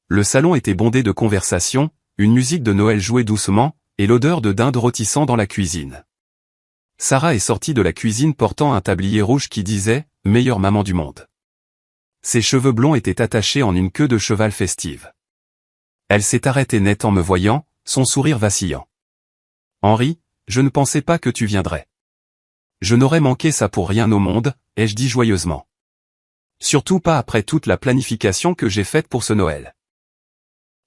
Le salon était bondé de conversations, une musique de Noël jouait doucement, et l'odeur de dinde rôtissant dans la cuisine. Sarah est sortie de la cuisine portant un tablier rouge qui disait « Meilleure maman du monde ». Ses cheveux blonds étaient attachés en une queue de cheval festive. Elle s'est arrêtée net en me voyant, son sourire vacillant. « Henry, je ne pensais pas que tu viendrais. Je n'aurais manqué ça pour rien au monde, ai-je dit joyeusement. Surtout pas après toute la planification que j'ai faite pour ce Noël. »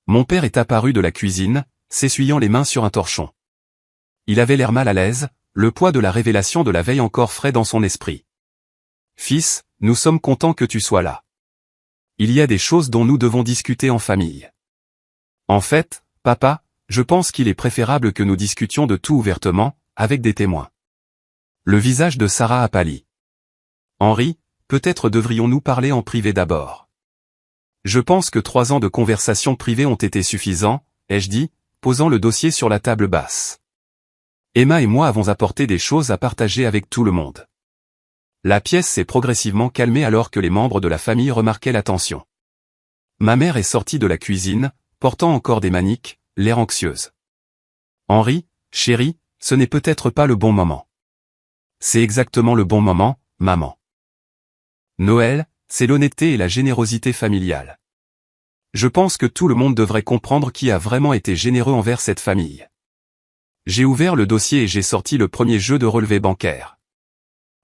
Mon père est apparu de la cuisine, s'essuyant les mains sur un torchon. Il avait l'air mal à l'aise, le poids de la révélation de la veille encore frais dans son esprit. « Fils, nous sommes contents que tu sois là. Il y a des choses dont nous devons discuter en famille. En fait, papa, je pense qu'il est préférable que nous discutions de tout ouvertement, avec des témoins. » Le visage de Sarah a pâli. « Henry, peut-être devrions-nous parler en privé d'abord. » Je pense que 3 ans de conversation privée ont été suffisants, ai-je dit, posant le dossier sur la table basse. Emma et moi avons apporté des choses à partager avec tout le monde. La pièce s'est progressivement calmée alors que les membres de la famille remarquaient la tension. Ma mère est sortie de la cuisine, portant encore des maniques, l'air anxieuse. « Henry, chéri, ce n'est peut-être pas le bon moment. » « C'est exactement le bon moment, maman. Noël, c'est l'honnêteté et la générosité familiale. Je pense que tout le monde devrait comprendre qui a vraiment été généreux envers cette famille. » J'ai ouvert le dossier et j'ai sorti le premier jeu de relevé bancaire.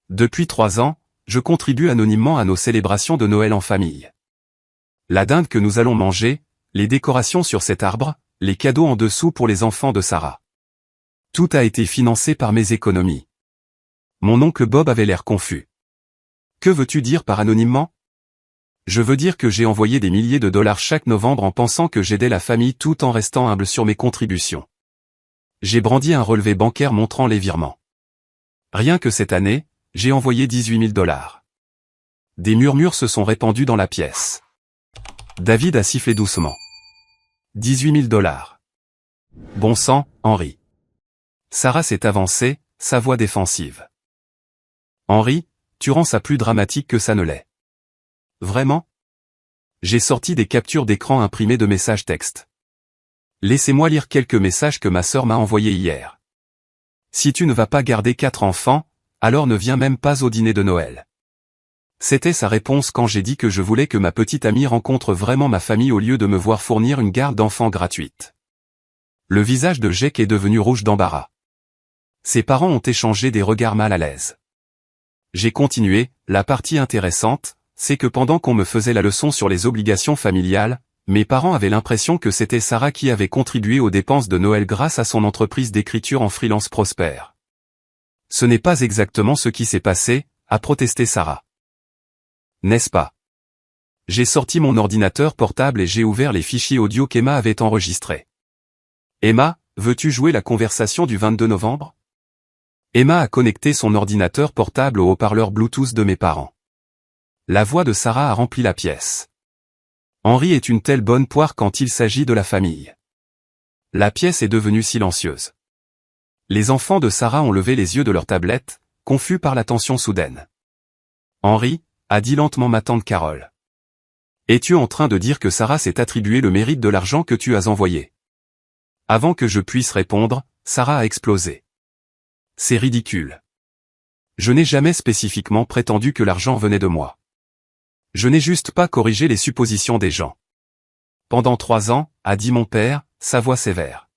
Depuis 3 ans, je contribue anonymement à nos célébrations de Noël en famille. La dinde que nous allons manger, les décorations sur cet arbre, les cadeaux en dessous pour les enfants de Sarah. Tout a été financé par mes économies. Mon oncle Bob avait l'air confus. Que veux-tu dire par anonymement ? Je veux dire que j'ai envoyé des milliers de dollars chaque novembre en pensant que j'aidais la famille tout en restant humble sur mes contributions. J'ai brandi un relevé bancaire montrant les virements. Rien que cette année, j'ai envoyé 18 000 $. Des murmures se sont répandus dans la pièce. David a sifflé doucement. 18 000 $. Bon sang, Henry. Sarah s'est avancée, sa voix défensive. Henry, tu rends ça plus dramatique que ça ne l'est. Vraiment? J'ai sorti des captures d'écran imprimées de messages textes. Laissez-moi lire quelques messages que ma sœur m'a envoyés hier. Si tu ne vas pas garder 4 enfants, alors ne viens même pas au dîner de Noël. C'était sa réponse quand j'ai dit que je voulais que ma petite amie rencontre vraiment ma famille au lieu de me voir fournir une garde d'enfants gratuite. Le visage de Jake est devenu rouge d'embarras. Ses parents ont échangé des regards mal à l'aise. J'ai continué, la partie intéressante, c'est que pendant qu'on me faisait la leçon sur les obligations familiales, mes parents avaient l'impression que c'était Sarah qui avait contribué aux dépenses de Noël grâce à son entreprise d'écriture en freelance prospère. Ce n'est pas exactement ce qui s'est passé, a protesté Sarah. N'est-ce pas? J'ai sorti mon ordinateur portable et j'ai ouvert les fichiers audio qu'Emma avait enregistrés. Emma, veux-tu jouer la conversation du 22 novembre? Emma a connecté son ordinateur portable au haut-parleur Bluetooth de mes parents. La voix de Sarah a rempli la pièce. Henry est une telle bonne poire quand il s'agit de la famille. La pièce est devenue silencieuse. Les enfants de Sarah ont levé les yeux de leur tablette, confus par la tension soudaine. Henry, a dit lentement ma tante Carole. Es-tu en train de dire que Sarah s'est attribué le mérite de l'argent que tu as envoyé? Avant que je puisse répondre, Sarah a explosé. C'est ridicule. Je n'ai jamais spécifiquement prétendu que l'argent venait de moi. Je n'ai juste pas corrigé les suppositions des gens. Pendant 3 ans, a dit mon père, sa voix sévère.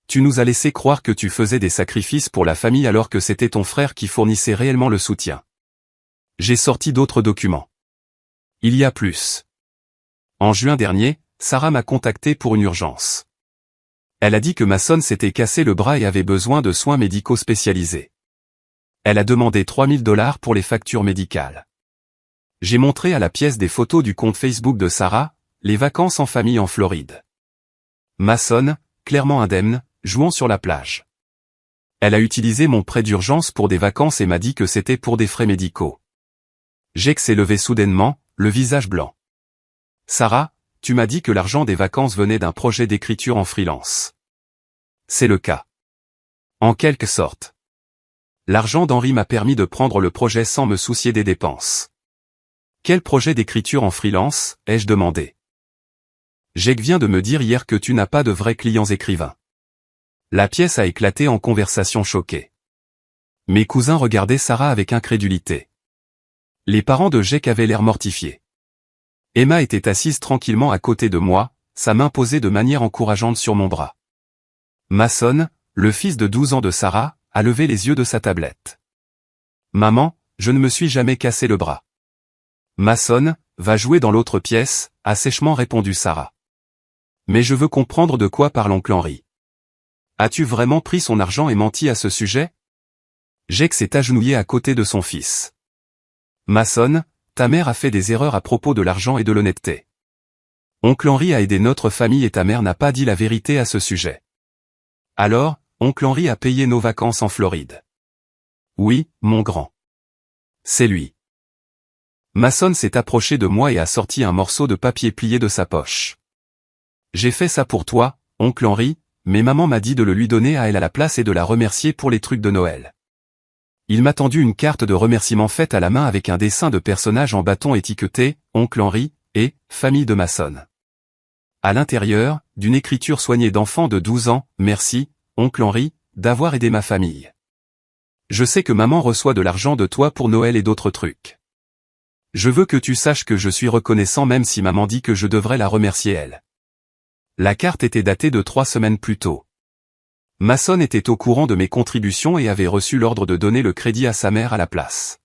Tu nous as laissé croire que tu faisais des sacrifices pour la famille alors que c'était ton frère qui fournissait réellement le soutien. J'ai sorti d'autres documents. Il y a plus. En juin dernier, Sarah m'a contacté pour une urgence. Elle a dit que Mason s'était cassé le bras et avait besoin de soins médicaux spécialisés. Elle a demandé 3 000 $ pour les factures médicales. J'ai montré à la pièce des photos du compte Facebook de Sarah, les vacances en famille en Floride. Mason, clairement indemne, jouant sur la plage. Elle a utilisé mon prêt d'urgence pour des vacances et m'a dit que c'était pour des frais médicaux. Jake s'est levé soudainement, le visage blanc. Sarah, tu m'as dit que l'argent des vacances venait d'un projet d'écriture en freelance. C'est le cas. En quelque sorte. L'argent d'Henry m'a permis de prendre le projet sans me soucier des dépenses. Quel projet d'écriture en freelance, ai-je demandé. Jake vient de me dire hier que tu n'as pas de vrais clients écrivains. La pièce a éclaté en conversation choquée. Mes cousins regardaient Sarah avec incrédulité. Les parents de Jake avaient l'air mortifiés. Emma était assise tranquillement à côté de moi, sa main posée de manière encourageante sur mon bras. Mason, le fils de 12 ans de Sarah, a levé les yeux de sa tablette. Maman, je ne me suis jamais cassé le bras. Mason, va jouer dans l'autre pièce, a sèchement répondu Sarah. Mais je veux comprendre de quoi parle oncle Henry. As-tu vraiment pris son argent et menti à ce sujet? Jake s'est agenouillé à côté de son fils. Mason, ta mère a fait des erreurs à propos de l'argent et de l'honnêteté. Oncle Henry a aidé notre famille et ta mère n'a pas dit la vérité à ce sujet. Alors, oncle Henry a payé nos vacances en Floride. Oui, mon grand. C'est lui. Mason s'est approché de moi et a sorti un morceau de papier plié de sa poche. J'ai fait ça pour toi, oncle Henry, mais maman m'a dit de le lui donner à elle à la place et de la remercier pour les trucs de Noël. Il m'a tendu une carte de remerciement faite à la main avec un dessin de personnage en bâton étiqueté « Oncle Henry » et « Famille de Mason ». À l'intérieur, d'une écriture soignée d'enfant de 12 ans, « Merci, oncle Henry, d'avoir aidé ma famille. Je sais que maman reçoit de l'argent de toi pour Noël et d'autres trucs. Je veux que tu saches que je suis reconnaissant même si maman dit que je devrais la remercier elle. » La carte était datée de 3 semaines plus tôt. Mason était au courant de mes contributions et avait reçu l'ordre de donner le crédit à sa mère à la place.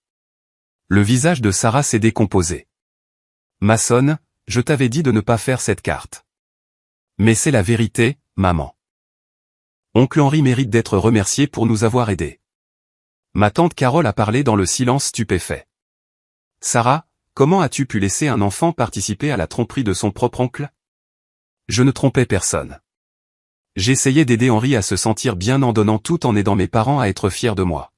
Le visage de Sarah s'est décomposé. Mason, je t'avais dit de ne pas faire cette carte. Mais c'est la vérité, maman. Oncle Henry mérite d'être remercié pour nous avoir aidés. Ma tante Carole a parlé dans le silence stupéfait. Sarah, comment as-tu pu laisser un enfant participer à la tromperie de son propre oncle? Je ne trompais personne. J'essayais d'aider Henri à se sentir bien en donnant tout en aidant mes parents à être fiers de moi.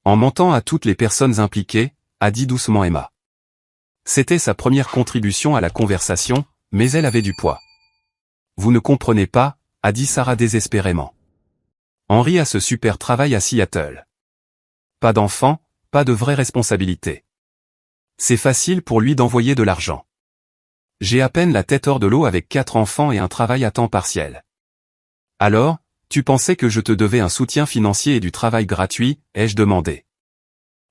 En mentant à toutes les personnes impliquées, a dit doucement Emma. C'était sa première contribution à la conversation, mais elle avait du poids. Vous ne comprenez pas, a dit Sarah désespérément. Henri a ce super travail à Seattle. Pas d'enfant, pas de vraie responsabilité. C'est facile pour lui d'envoyer de l'argent. J'ai à peine la tête hors de l'eau avec 4 enfants et un travail à temps partiel. Alors, tu pensais que je te devais un soutien financier et du travail gratuit, ai-je demandé.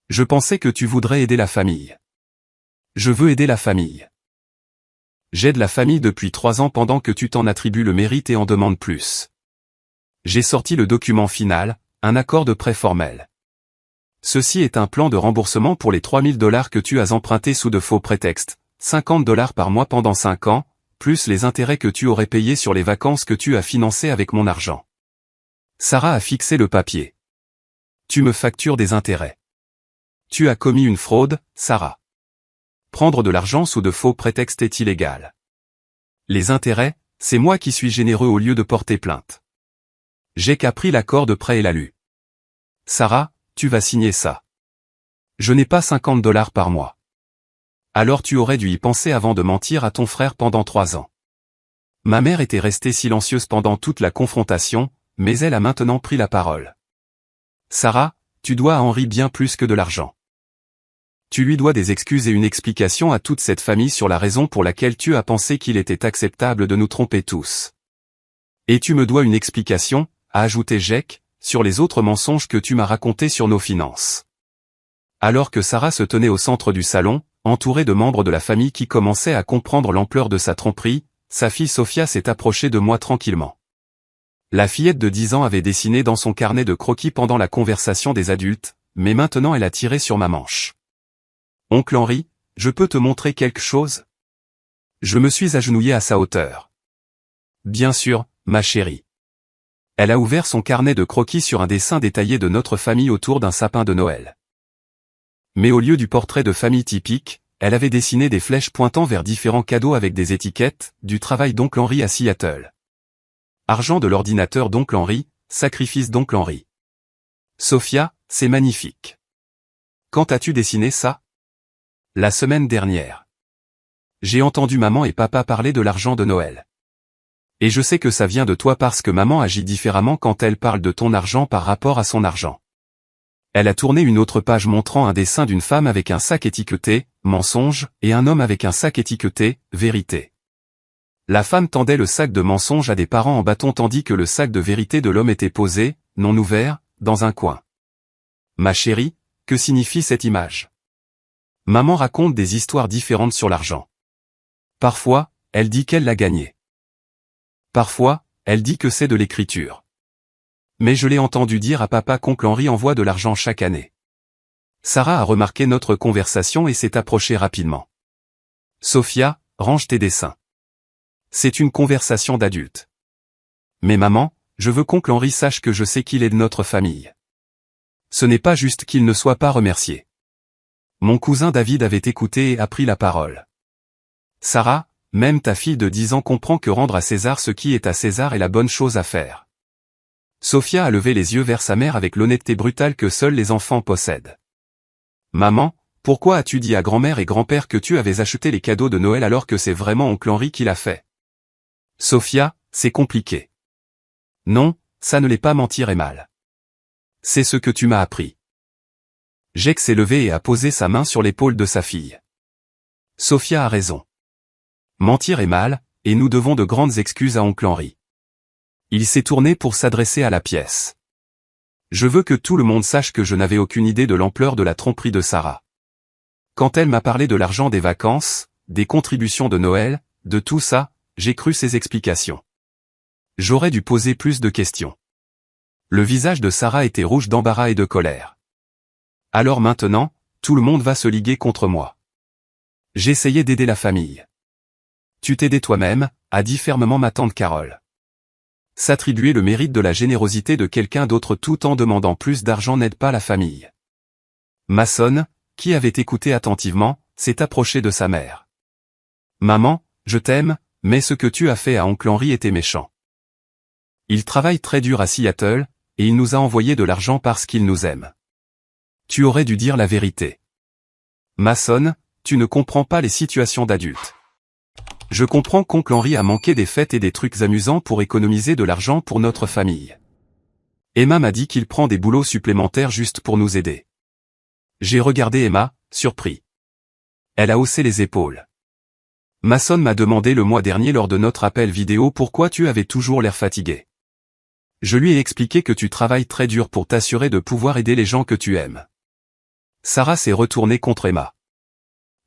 Je pensais que tu voudrais aider la famille. Je veux aider la famille. J'aide la famille depuis 3 ans pendant que tu t'en attribues le mérite et en demandes plus. J'ai sorti le document final, un accord de prêt formel. Ceci est un plan de remboursement pour les $3000 que tu as empruntés sous de faux prétextes, $50 par mois pendant 5 ans, plus les intérêts que tu aurais payés sur les vacances que tu as financées avec mon argent. Sarah a fixé le papier. Tu me factures des intérêts. Tu as commis une fraude, Sarah. Prendre de l'argent sous de faux prétextes est illégal. Les intérêts, c'est moi qui suis généreux au lieu de porter plainte. J'ai qu'à pris l'accord de prêt et l'a lu. Sarah, tu vas signer ça. Je n'ai pas $50 par mois. Alors tu aurais dû y penser avant de mentir à ton frère pendant 3 ans. Ma mère était restée silencieuse pendant toute la confrontation, mais elle a maintenant pris la parole. Sarah, tu dois à Henri bien plus que de l'argent. Tu lui dois des excuses et une explication à toute cette famille sur la raison pour laquelle tu as pensé qu'il était acceptable de nous tromper tous. Et tu me dois une explication, a ajouté Jake, sur les autres mensonges que tu m'as racontés sur nos finances. Alors que Sarah se tenait au centre du salon, entourée de membres de la famille qui commençaient à comprendre l'ampleur de sa tromperie, sa fille Sophia s'est approchée de moi tranquillement. La fillette de 10 ans avait dessiné dans son carnet de croquis pendant la conversation des adultes, mais maintenant elle a tiré sur ma manche. Oncle Henri, je peux te montrer quelque chose? Je me suis agenouillé à sa hauteur. Bien sûr, ma chérie. Elle a ouvert son carnet de croquis sur un dessin détaillé de notre famille autour d'un sapin de Noël. Mais au lieu du portrait de famille typique, elle avait dessiné des flèches pointant vers différents cadeaux avec des étiquettes, du travail d'oncle Henri à Seattle. Argent de l'ordinateur d'oncle Henri, sacrifice d'oncle Henri. Sophia, c'est magnifique. Quand as-tu dessiné ça? La semaine dernière. J'ai entendu maman et papa parler de l'argent de Noël. Et je sais que ça vient de toi parce que maman agit différemment quand elle parle de ton argent par rapport à son argent. Elle a tourné une autre page montrant un dessin d'une femme avec un sac étiqueté « mensonge » et un homme avec un sac étiqueté « vérité ». La femme tendait le sac de mensonge à des parents en bâton tandis que le sac de vérité de l'homme était posé, non ouvert, dans un coin. Ma chérie, que signifie cette image? Maman raconte des histoires différentes sur l'argent. Parfois, elle dit qu'elle l'a gagné. Parfois, elle dit que c'est de l'écriture. Mais je l'ai entendu dire à papa qu'oncle Henri envoie de l'argent chaque année. Sarah a remarqué notre conversation et s'est approchée rapidement. Sophia, range tes dessins. C'est une conversation d'adulte. Mais maman, je veux qu'oncle Henri sache que je sais qu'il est de notre famille. Ce n'est pas juste qu'il ne soit pas remercié. Mon cousin David avait écouté et a pris la parole. Sarah, même ta fille de 10 ans comprend que rendre à César ce qui est à César est la bonne chose à faire. Sophia a levé les yeux vers sa mère avec l'honnêteté brutale que seuls les enfants possèdent. Maman, pourquoi as-tu dit à grand-mère et grand-père que tu avais acheté les cadeaux de Noël alors que c'est vraiment oncle Henri qui l'a fait? Sophia, c'est compliqué. Non, ça ne l'est pas, mentir est mal. C'est ce que tu m'as appris. Jake s'est levé et a posé sa main sur l'épaule de sa fille. Sophia a raison. Mentir est mal, et nous devons de grandes excuses à oncle Henri. Il s'est tourné pour s'adresser à la pièce. Je veux que tout le monde sache que je n'avais aucune idée de l'ampleur de la tromperie de Sarah. Quand elle m'a parlé de l'argent des vacances, des contributions de Noël, de tout ça, j'ai cru ses explications. J'aurais dû poser plus de questions. Le visage de Sarah était rouge d'embarras et de colère. Alors maintenant, tout le monde va se liguer contre moi. J'essayais d'aider la famille. Tu t'aidais toi-même, a dit fermement ma tante Carole. S'attribuer le mérite de la générosité de quelqu'un d'autre tout en demandant plus d'argent n'aide pas la famille. Mason, qui avait écouté attentivement, s'est approché de sa mère. Maman, je t'aime, mais ce que tu as fait à oncle Henri était méchant. Il travaille très dur à Seattle, et il nous a envoyé de l'argent parce qu'il nous aime. Tu aurais dû dire la vérité. Mason, tu ne comprends pas les situations d'adultes. Je comprends qu'oncle Henry a manqué des fêtes et des trucs amusants pour économiser de l'argent pour notre famille. Emma m'a dit qu'il prend des boulots supplémentaires juste pour nous aider. J'ai regardé Emma, surpris. Elle a haussé les épaules. Mason m'a demandé le mois dernier lors de notre appel vidéo pourquoi tu avais toujours l'air fatigué. Je lui ai expliqué que tu travailles très dur pour t'assurer de pouvoir aider les gens que tu aimes. Sarah s'est retournée contre Emma.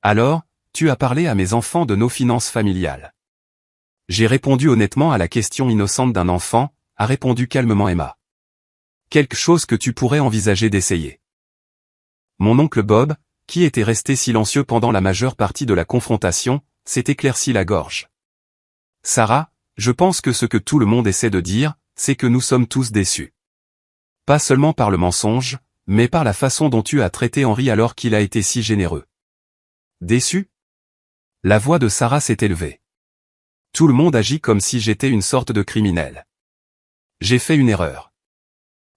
Alors, tu as parlé à mes enfants de nos finances familiales. J'ai répondu honnêtement à la question innocente d'un enfant, a répondu calmement Emma. Quelque chose que tu pourrais envisager d'essayer. Mon oncle Bob, qui était resté silencieux pendant la majeure partie de la confrontation, s'est éclairci la gorge. Sarah, je pense que ce que tout le monde essaie de dire, c'est que nous sommes tous déçus. Pas seulement par le mensonge, mais par la façon dont tu as traité Henry alors qu'il a été si généreux. Déçu? La voix de Sarah s'est élevée. Tout le monde agit comme si j'étais une sorte de criminel. J'ai fait une erreur.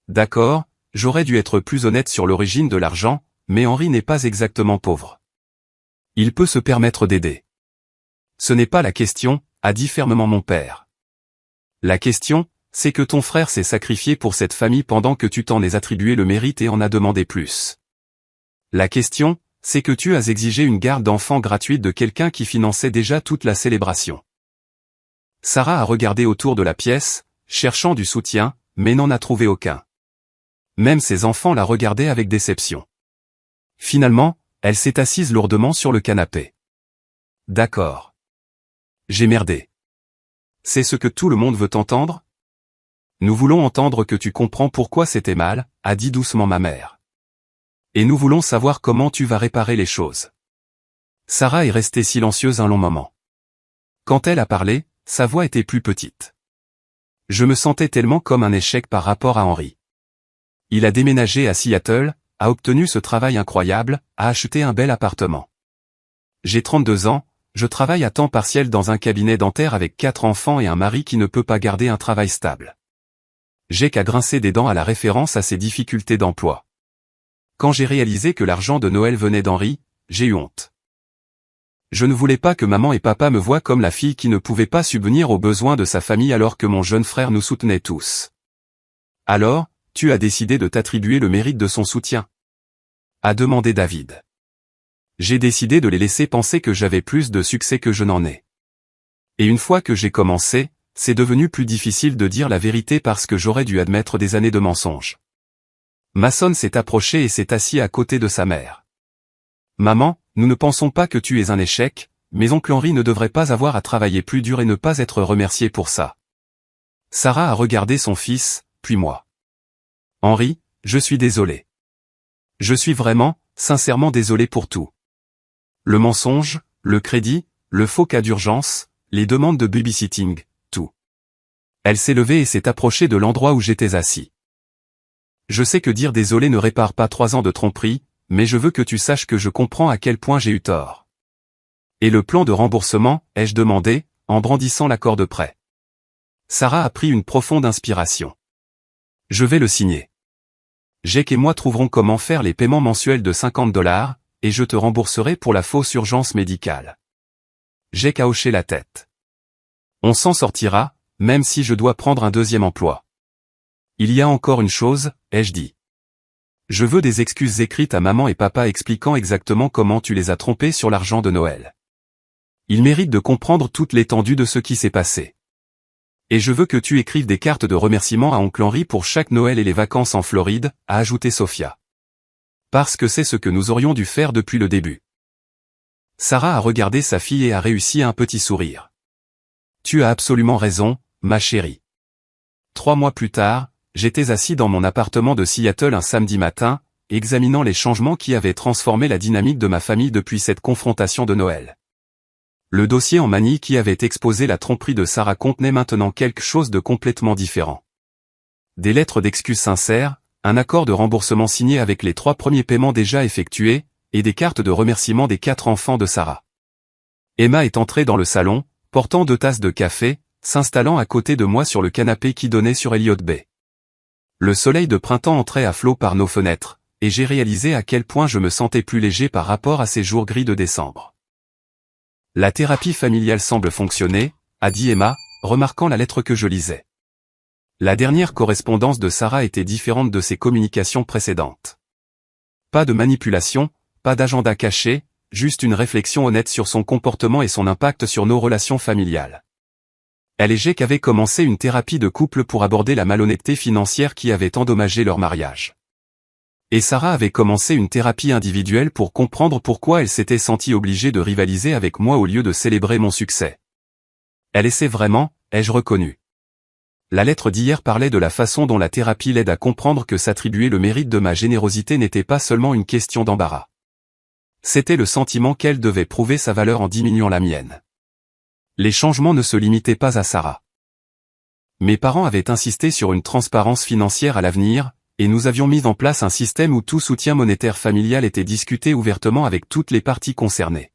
D'accord, j'aurais dû être plus honnête sur l'origine de l'argent, mais Henry n'est pas exactement pauvre. Il peut se permettre d'aider. Ce n'est pas la question, a dit fermement mon père. La question, c'est que ton frère s'est sacrifié pour cette famille pendant que tu t'en es attribué le mérite et en as demandé plus. La question, c'est que tu as exigé une garde d'enfants gratuite de quelqu'un qui finançait déjà toute la célébration. Sarah a regardé autour de la pièce, cherchant du soutien, mais n'en a trouvé aucun. Même ses enfants la regardaient avec déception. Finalement, elle s'est assise lourdement sur le canapé. D'accord. J'ai merdé. C'est ce que tout le monde veut entendre? Nous voulons entendre que tu comprends pourquoi c'était mal, a dit doucement ma mère. Et nous voulons savoir comment tu vas réparer les choses. Sarah est restée silencieuse un long moment. Quand elle a parlé, sa voix était plus petite. Je me sentais tellement comme un échec par rapport à Henry. Il a déménagé à Seattle, a obtenu ce travail incroyable, a acheté un bel appartement. J'ai 32 ans, je travaille à temps partiel dans un cabinet dentaire avec 4 enfants et un mari qui ne peut pas garder un travail stable. J'ai qu'à grincer des dents à la référence à ses difficultés d'emploi. Quand j'ai réalisé que l'argent de Noël venait d'Henry, j'ai eu honte. Je ne voulais pas que maman et papa me voient comme la fille qui ne pouvait pas subvenir aux besoins de sa famille alors que mon jeune frère nous soutenait tous. Alors, tu as décidé de t'attribuer le mérite de son soutien? A demandé David. J'ai décidé de les laisser penser que j'avais plus de succès que je n'en ai. Et une fois que j'ai commencé, c'est devenu plus difficile de dire la vérité parce que j'aurais dû admettre des années de mensonges. Mason s'est approché et s'est assis à côté de sa mère. Maman, nous ne pensons pas que tu es un échec, mais oncle Henry ne devrait pas avoir à travailler plus dur et ne pas être remercié pour ça. Sarah a regardé son fils, puis moi. Henry, je suis désolé. Je suis vraiment, sincèrement désolé pour tout. Le mensonge, le crédit, le faux cas d'urgence, les demandes de babysitting, tout. Elle s'est levée et s'est approchée de l'endroit où j'étais assis. Je sais que dire désolé ne répare pas 3 ans de tromperie, mais je veux que tu saches que je comprends à quel point j'ai eu tort. Et le plan de remboursement, ai-je demandé, en brandissant l'accord de prêt. Sarah a pris une profonde inspiration. Je vais le signer. Jake et moi trouverons comment faire les paiements mensuels de $50, et je te rembourserai pour la fausse urgence médicale. Jake a hoché la tête. On s'en sortira, même si je dois prendre un deuxième emploi. Il y a encore une chose, ai-je dit. Je veux des excuses écrites à maman et papa expliquant exactement comment tu les as trompés sur l'argent de Noël. Ils méritent de comprendre toute l'étendue de ce qui s'est passé. Et je veux que tu écrives des cartes de remerciement à oncle Henry pour chaque Noël et les vacances en Floride, a ajouté Sophia. Parce que c'est ce que nous aurions dû faire depuis le début. Sarah a regardé sa fille et a réussi un petit sourire. Tu as absolument raison, ma chérie. 3 mois plus tard, j'étais assis dans mon appartement de Seattle un samedi matin, examinant les changements qui avaient transformé la dynamique de ma famille depuis cette confrontation de Noël. Le dossier en manille qui avait exposé la tromperie de Sarah contenait maintenant quelque chose de complètement différent. Des lettres d'excuses sincères, un accord de remboursement signé avec les 3 premiers paiements déjà effectués, et des cartes de remerciement des 4 enfants de Sarah. Emma est entrée dans le salon, portant 2 tasses de café, s'installant à côté de moi sur le canapé qui donnait sur Elliott Bay. Le soleil de printemps entrait à flot par nos fenêtres, et j'ai réalisé à quel point je me sentais plus léger par rapport à ces jours gris de décembre. La thérapie familiale semble fonctionner, a dit Emma, remarquant la lettre que je lisais. La dernière correspondance de Sarah était différente de ses communications précédentes. Pas de manipulation, pas d'agenda caché, juste une réflexion honnête sur son comportement et son impact sur nos relations familiales. Elle et Jake avaient commencé une thérapie de couple pour aborder la malhonnêteté financière qui avait endommagé leur mariage. Et Sarah avait commencé une thérapie individuelle pour comprendre pourquoi elle s'était sentie obligée de rivaliser avec moi au lieu de célébrer mon succès. Elle essaie vraiment, ai-je reconnu. La lettre d'hier parlait de la façon dont la thérapie l'aide à comprendre que s'attribuer le mérite de ma générosité n'était pas seulement une question d'embarras. C'était le sentiment qu'elle devait prouver sa valeur en diminuant la mienne. Les changements ne se limitaient pas à Sarah. Mes parents avaient insisté sur une transparence financière à l'avenir, et nous avions mis en place un système où tout soutien monétaire familial était discuté ouvertement avec toutes les parties concernées.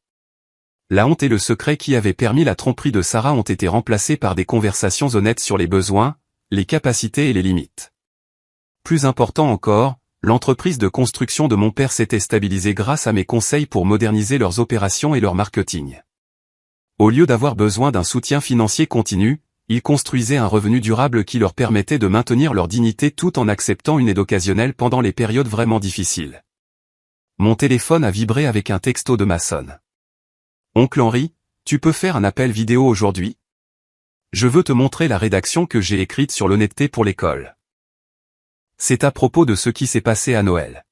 La honte et le secret qui avaient permis la tromperie de Sarah ont été remplacés par des conversations honnêtes sur les besoins, les capacités et les limites. Plus important encore, l'entreprise de construction de mon père s'était stabilisée grâce à mes conseils pour moderniser leurs opérations et leur marketing. Au lieu d'avoir besoin d'un soutien financier continu, ils construisaient un revenu durable qui leur permettait de maintenir leur dignité tout en acceptant une aide occasionnelle pendant les périodes vraiment difficiles. Mon téléphone a vibré avec un texto de Mason. Oncle Henry, tu peux faire un appel vidéo aujourd'hui? Je veux te montrer la rédaction que j'ai écrite sur l'honnêteté pour l'école. C'est à propos de ce qui s'est passé à Noël.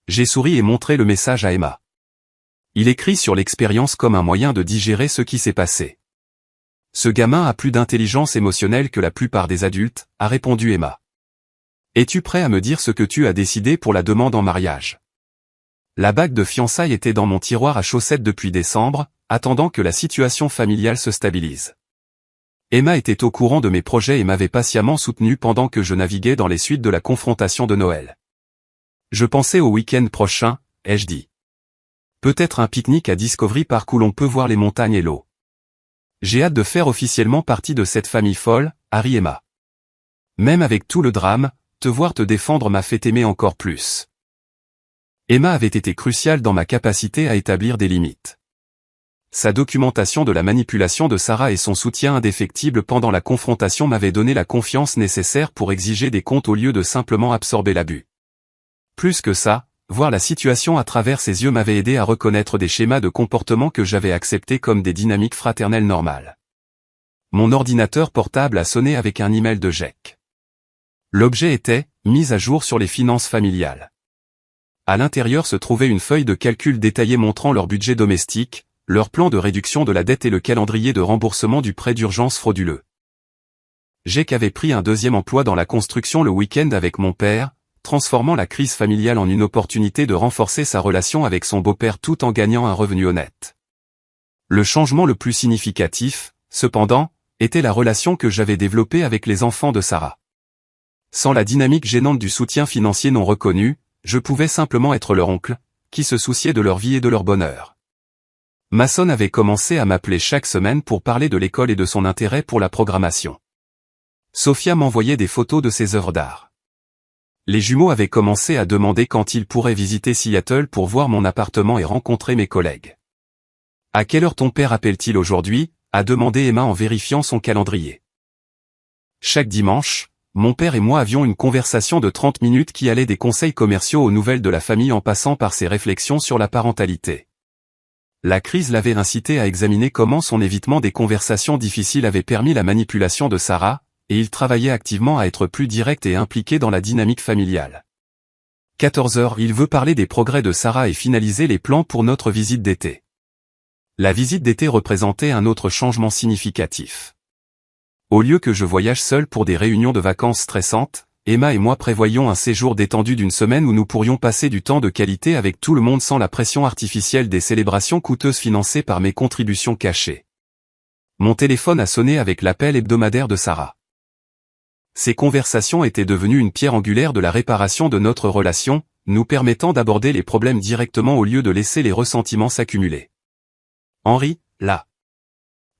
J'ai souri et montré le message à Emma. Il écrit sur l'expérience comme un moyen de digérer ce qui s'est passé. Ce gamin a plus d'intelligence émotionnelle que la plupart des adultes, a répondu Emma. Es-tu prêt à me dire ce que tu as décidé pour la demande en mariage? La bague de fiançailles était dans mon tiroir à chaussettes depuis décembre, attendant que la situation familiale se stabilise. Emma était au courant de mes projets et m'avait patiemment soutenu pendant que je naviguais dans les suites de la confrontation de Noël. Je pensais au week-end prochain, ai-je dit. Peut-être un pique-nique à Discovery Park où l'on peut voir les montagnes et l'eau. J'ai hâte de faire officiellement partie de cette famille folle, Harry et Emma. Même avec tout le drame, te voir te défendre m'a fait aimer encore plus. Emma avait été cruciale dans ma capacité à établir des limites. Sa documentation de la manipulation de Sarah et son soutien indéfectible pendant la confrontation m'avaient donné la confiance nécessaire pour exiger des comptes au lieu de simplement absorber l'abus. Plus que ça, voir la situation à travers ses yeux m'avait aidé à reconnaître des schémas de comportement que j'avais acceptés comme des dynamiques fraternelles normales. Mon ordinateur portable a sonné avec un email de Jake. L'objet était « Mise à jour sur les finances familiales ». À l'intérieur se trouvait une feuille de calcul détaillée montrant leur budget domestique, leur plan de réduction de la dette et le calendrier de remboursement du prêt d'urgence frauduleux. Jake avait pris un deuxième emploi dans la construction le week-end avec mon père, transformant la crise familiale en une opportunité de renforcer sa relation avec son beau-père tout en gagnant un revenu honnête. Le changement le plus significatif, cependant, était la relation que j'avais développée avec les enfants de Sarah. Sans la dynamique gênante du soutien financier non reconnu, je pouvais simplement être leur oncle, qui se souciait de leur vie et de leur bonheur. Mason avait commencé à m'appeler chaque semaine pour parler de l'école et de son intérêt pour la programmation. Sophia m'envoyait des photos de ses œuvres d'art. Les jumeaux avaient commencé à demander quand ils pourraient visiter Seattle pour voir mon appartement et rencontrer mes collègues. « À quelle heure ton père appelle-t-il aujourd'hui ?» a demandé Emma en vérifiant son calendrier. Chaque dimanche, mon père et moi avions une conversation de 30 minutes qui allait des conseils commerciaux aux nouvelles de la famille en passant par ses réflexions sur la parentalité. La crise l'avait incité à examiner comment son évitement des conversations difficiles avait permis la manipulation de Sarah, et il travaillait activement à être plus direct et impliqué dans la dynamique familiale. 14h, il veut parler des progrès de Sarah et finaliser les plans pour notre visite d'été. La visite d'été représentait un autre changement significatif. Au lieu que je voyage seul pour des réunions de vacances stressantes, Emma et moi prévoyions un séjour détendu d'une semaine où nous pourrions passer du temps de qualité avec tout le monde sans la pression artificielle des célébrations coûteuses financées par mes contributions cachées. Mon téléphone a sonné avec l'appel hebdomadaire de Sarah. Ces conversations étaient devenues une pierre angulaire de la réparation de notre relation, nous permettant d'aborder les problèmes directement au lieu de laisser les ressentiments s'accumuler. Henry, là.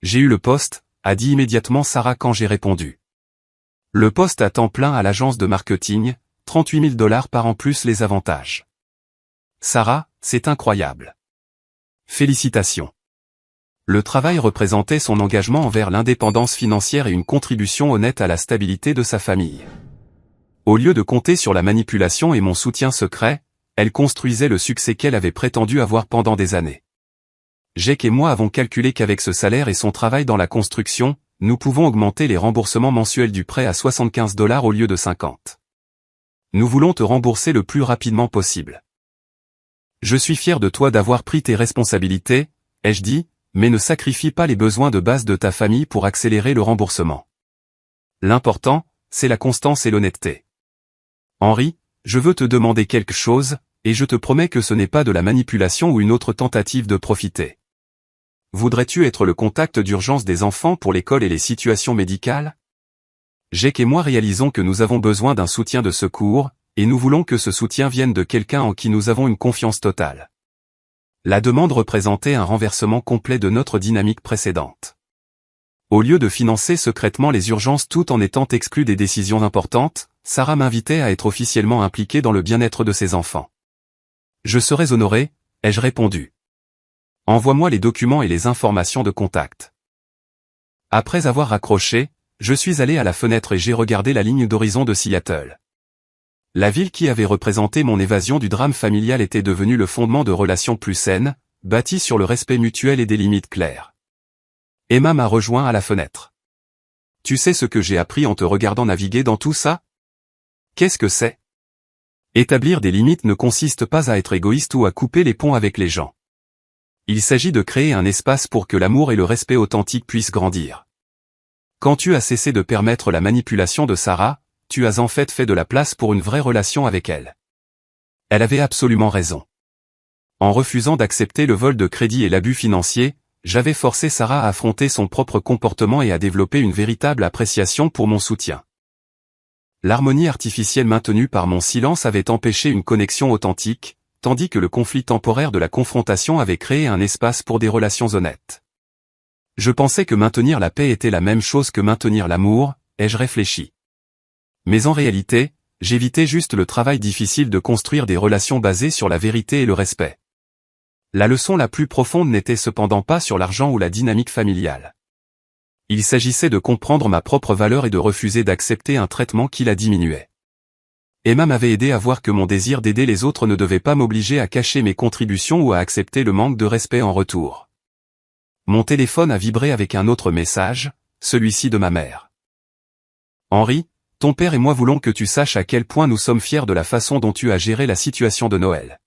J'ai eu le poste, a dit immédiatement Sarah quand j'ai répondu. Le poste à temps plein à l'agence de marketing, 38 000 $ par an plus les avantages. Sarah, c'est incroyable. Félicitations. Le travail représentait son engagement envers l'indépendance financière et une contribution honnête à la stabilité de sa famille. Au lieu de compter sur la manipulation et mon soutien secret, elle construisait le succès qu'elle avait prétendu avoir pendant des années. Jake et moi avons calculé qu'avec ce salaire et son travail dans la construction, nous pouvons augmenter les remboursements mensuels du prêt à 75 $ au lieu de 50. Nous voulons te rembourser le plus rapidement possible. Je suis fier de toi d'avoir pris tes responsabilités, ai-je dit, mais ne sacrifie pas les besoins de base de ta famille pour accélérer le remboursement. L'important, c'est la constance et l'honnêteté. Henry, je veux te demander quelque chose, et je te promets que ce n'est pas de la manipulation ou une autre tentative de profiter. Voudrais-tu être le contact d'urgence des enfants pour l'école et les situations médicales? Jake et moi réalisons que nous avons besoin d'un soutien de secours, et nous voulons que ce soutien vienne de quelqu'un en qui nous avons une confiance totale. La demande représentait un renversement complet de notre dynamique précédente. Au lieu de financer secrètement les urgences tout en étant exclus des décisions importantes, Sarah m'invitait à être officiellement impliquée dans le bien-être de ses enfants. Je serais honoré, ai-je répondu. Envoie-moi les documents et les informations de contact. Après avoir raccroché, je suis allé à la fenêtre et j'ai regardé la ligne d'horizon de Seattle. La ville qui avait représenté mon évasion du drame familial était devenue le fondement de relations plus saines, bâties sur le respect mutuel et des limites claires. Emma m'a rejoint à la fenêtre. Tu sais ce que j'ai appris en te regardant naviguer dans tout ça? Qu'est-ce que c'est? Établir des limites ne consiste pas à être égoïste ou à couper les ponts avec les gens. Il s'agit de créer un espace pour que l'amour et le respect authentique puissent grandir. Quand tu as cessé de permettre la manipulation de Sarah, tu as en fait de la place pour une vraie relation avec elle. Elle avait absolument raison. En refusant d'accepter le vol de crédit et l'abus financier, j'avais forcé Sarah à affronter son propre comportement et à développer une véritable appréciation pour mon soutien. L'harmonie artificielle maintenue par mon silence avait empêché une connexion authentique, tandis que le conflit temporaire de la confrontation avait créé un espace pour des relations honnêtes. Je pensais que maintenir la paix était la même chose que maintenir l'amour, ai-je réfléchi. Mais en réalité, j'évitais juste le travail difficile de construire des relations basées sur la vérité et le respect. La leçon la plus profonde n'était cependant pas sur l'argent ou la dynamique familiale. Il s'agissait de comprendre ma propre valeur et de refuser d'accepter un traitement qui la diminuait. Emma m'avait aidé à voir que mon désir d'aider les autres ne devait pas m'obliger à cacher mes contributions ou à accepter le manque de respect en retour. Mon téléphone a vibré avec un autre message, celui-ci de ma mère. Henry, ton père et moi voulons que tu saches à quel point nous sommes fiers de la façon dont tu as géré la situation de Noël.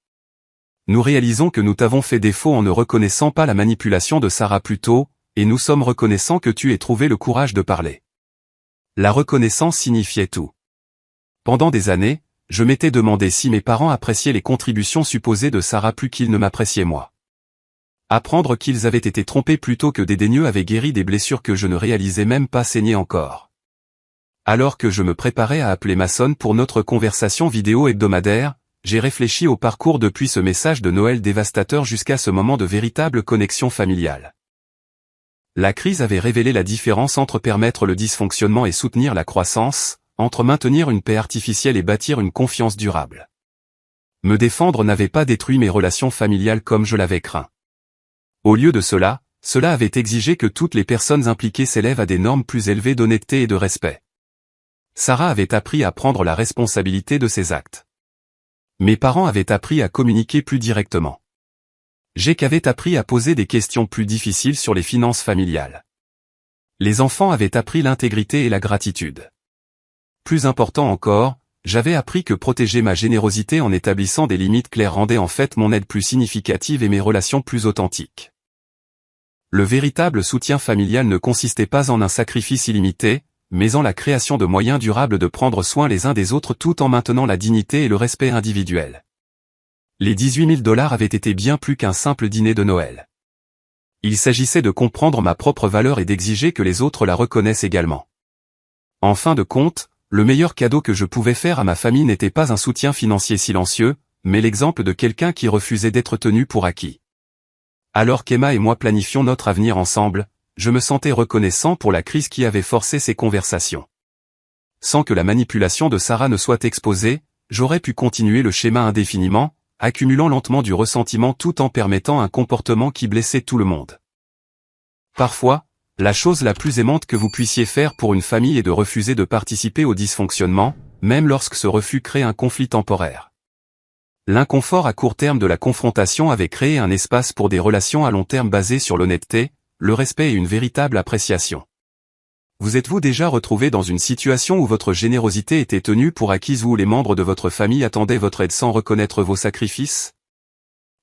Nous réalisons que nous t'avons fait défaut en ne reconnaissant pas la manipulation de Sarah plus tôt, et nous sommes reconnaissants que tu aies trouvé le courage de parler. La reconnaissance signifiait tout. Pendant des années, je m'étais demandé si mes parents appréciaient les contributions supposées de Sarah plus qu'ils ne m'appréciaient moi. Apprendre qu'ils avaient été trompés plutôt que dédaigneux avait guéri des blessures que je ne réalisais même pas saigner encore. Alors que je me préparais à appeler Mason pour notre conversation vidéo hebdomadaire, j'ai réfléchi au parcours depuis ce message de Noël dévastateur jusqu'à ce moment de véritable connexion familiale. La crise avait révélé la différence entre permettre le dysfonctionnement et soutenir la croissance, entre maintenir une paix artificielle et bâtir une confiance durable. Me défendre n'avait pas détruit mes relations familiales comme je l'avais craint. Au lieu de cela, cela avait exigé que toutes les personnes impliquées s'élèvent à des normes plus élevées d'honnêteté et de respect. Sarah avait appris à prendre la responsabilité de ses actes. Mes parents avaient appris à communiquer plus directement. Jake avait appris à poser des questions plus difficiles sur les finances familiales. Les enfants avaient appris l'intégrité et la gratitude. Plus important encore, j'avais appris que protéger ma générosité en établissant des limites claires rendait en fait mon aide plus significative et mes relations plus authentiques. Le véritable soutien familial ne consistait pas en un sacrifice illimité, mais en la création de moyens durables de prendre soin les uns des autres tout en maintenant la dignité et le respect individuel. Les 18 000 $ avaient été bien plus qu'un simple dîner de Noël. Il s'agissait de comprendre ma propre valeur et d'exiger que les autres la reconnaissent également. En fin de compte, le meilleur cadeau que je pouvais faire à ma famille n'était pas un soutien financier silencieux, mais l'exemple de quelqu'un qui refusait d'être tenu pour acquis. Alors qu'Emma et moi planifions notre avenir ensemble, je me sentais reconnaissant pour la crise qui avait forcé ces conversations. Sans que la manipulation de Sarah ne soit exposée, j'aurais pu continuer le schéma indéfiniment, accumulant lentement du ressentiment tout en permettant un comportement qui blessait tout le monde. Parfois, la chose la plus aimante que vous puissiez faire pour une famille est de refuser de participer au dysfonctionnement, même lorsque ce refus crée un conflit temporaire. L'inconfort à court terme de la confrontation avait créé un espace pour des relations à long terme basées sur l'honnêteté, le respect et une véritable appréciation. Vous êtes-vous déjà retrouvé dans une situation où votre générosité était tenue pour acquise ou les membres de votre famille attendaient votre aide sans reconnaître vos sacrifices?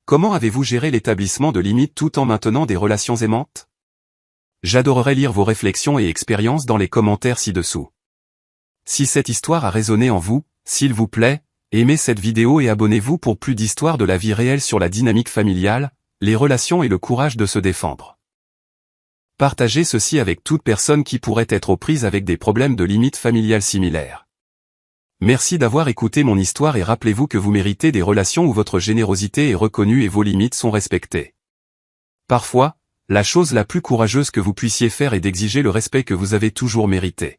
Comment avez-vous géré l'établissement de limites tout en maintenant des relations aimantes? J'adorerais lire vos réflexions et expériences dans les commentaires ci-dessous. Si cette histoire a résonné en vous, s'il vous plaît, aimez cette vidéo et abonnez-vous pour plus d'histoires de la vie réelle sur la dynamique familiale, les relations et le courage de se défendre. Partagez ceci avec toute personne qui pourrait être aux prises avec des problèmes de limites familiales similaires. Merci d'avoir écouté mon histoire et rappelez-vous que vous méritez des relations où votre générosité est reconnue et vos limites sont respectées. Parfois, la chose la plus courageuse que vous puissiez faire est d'exiger le respect que vous avez toujours mérité.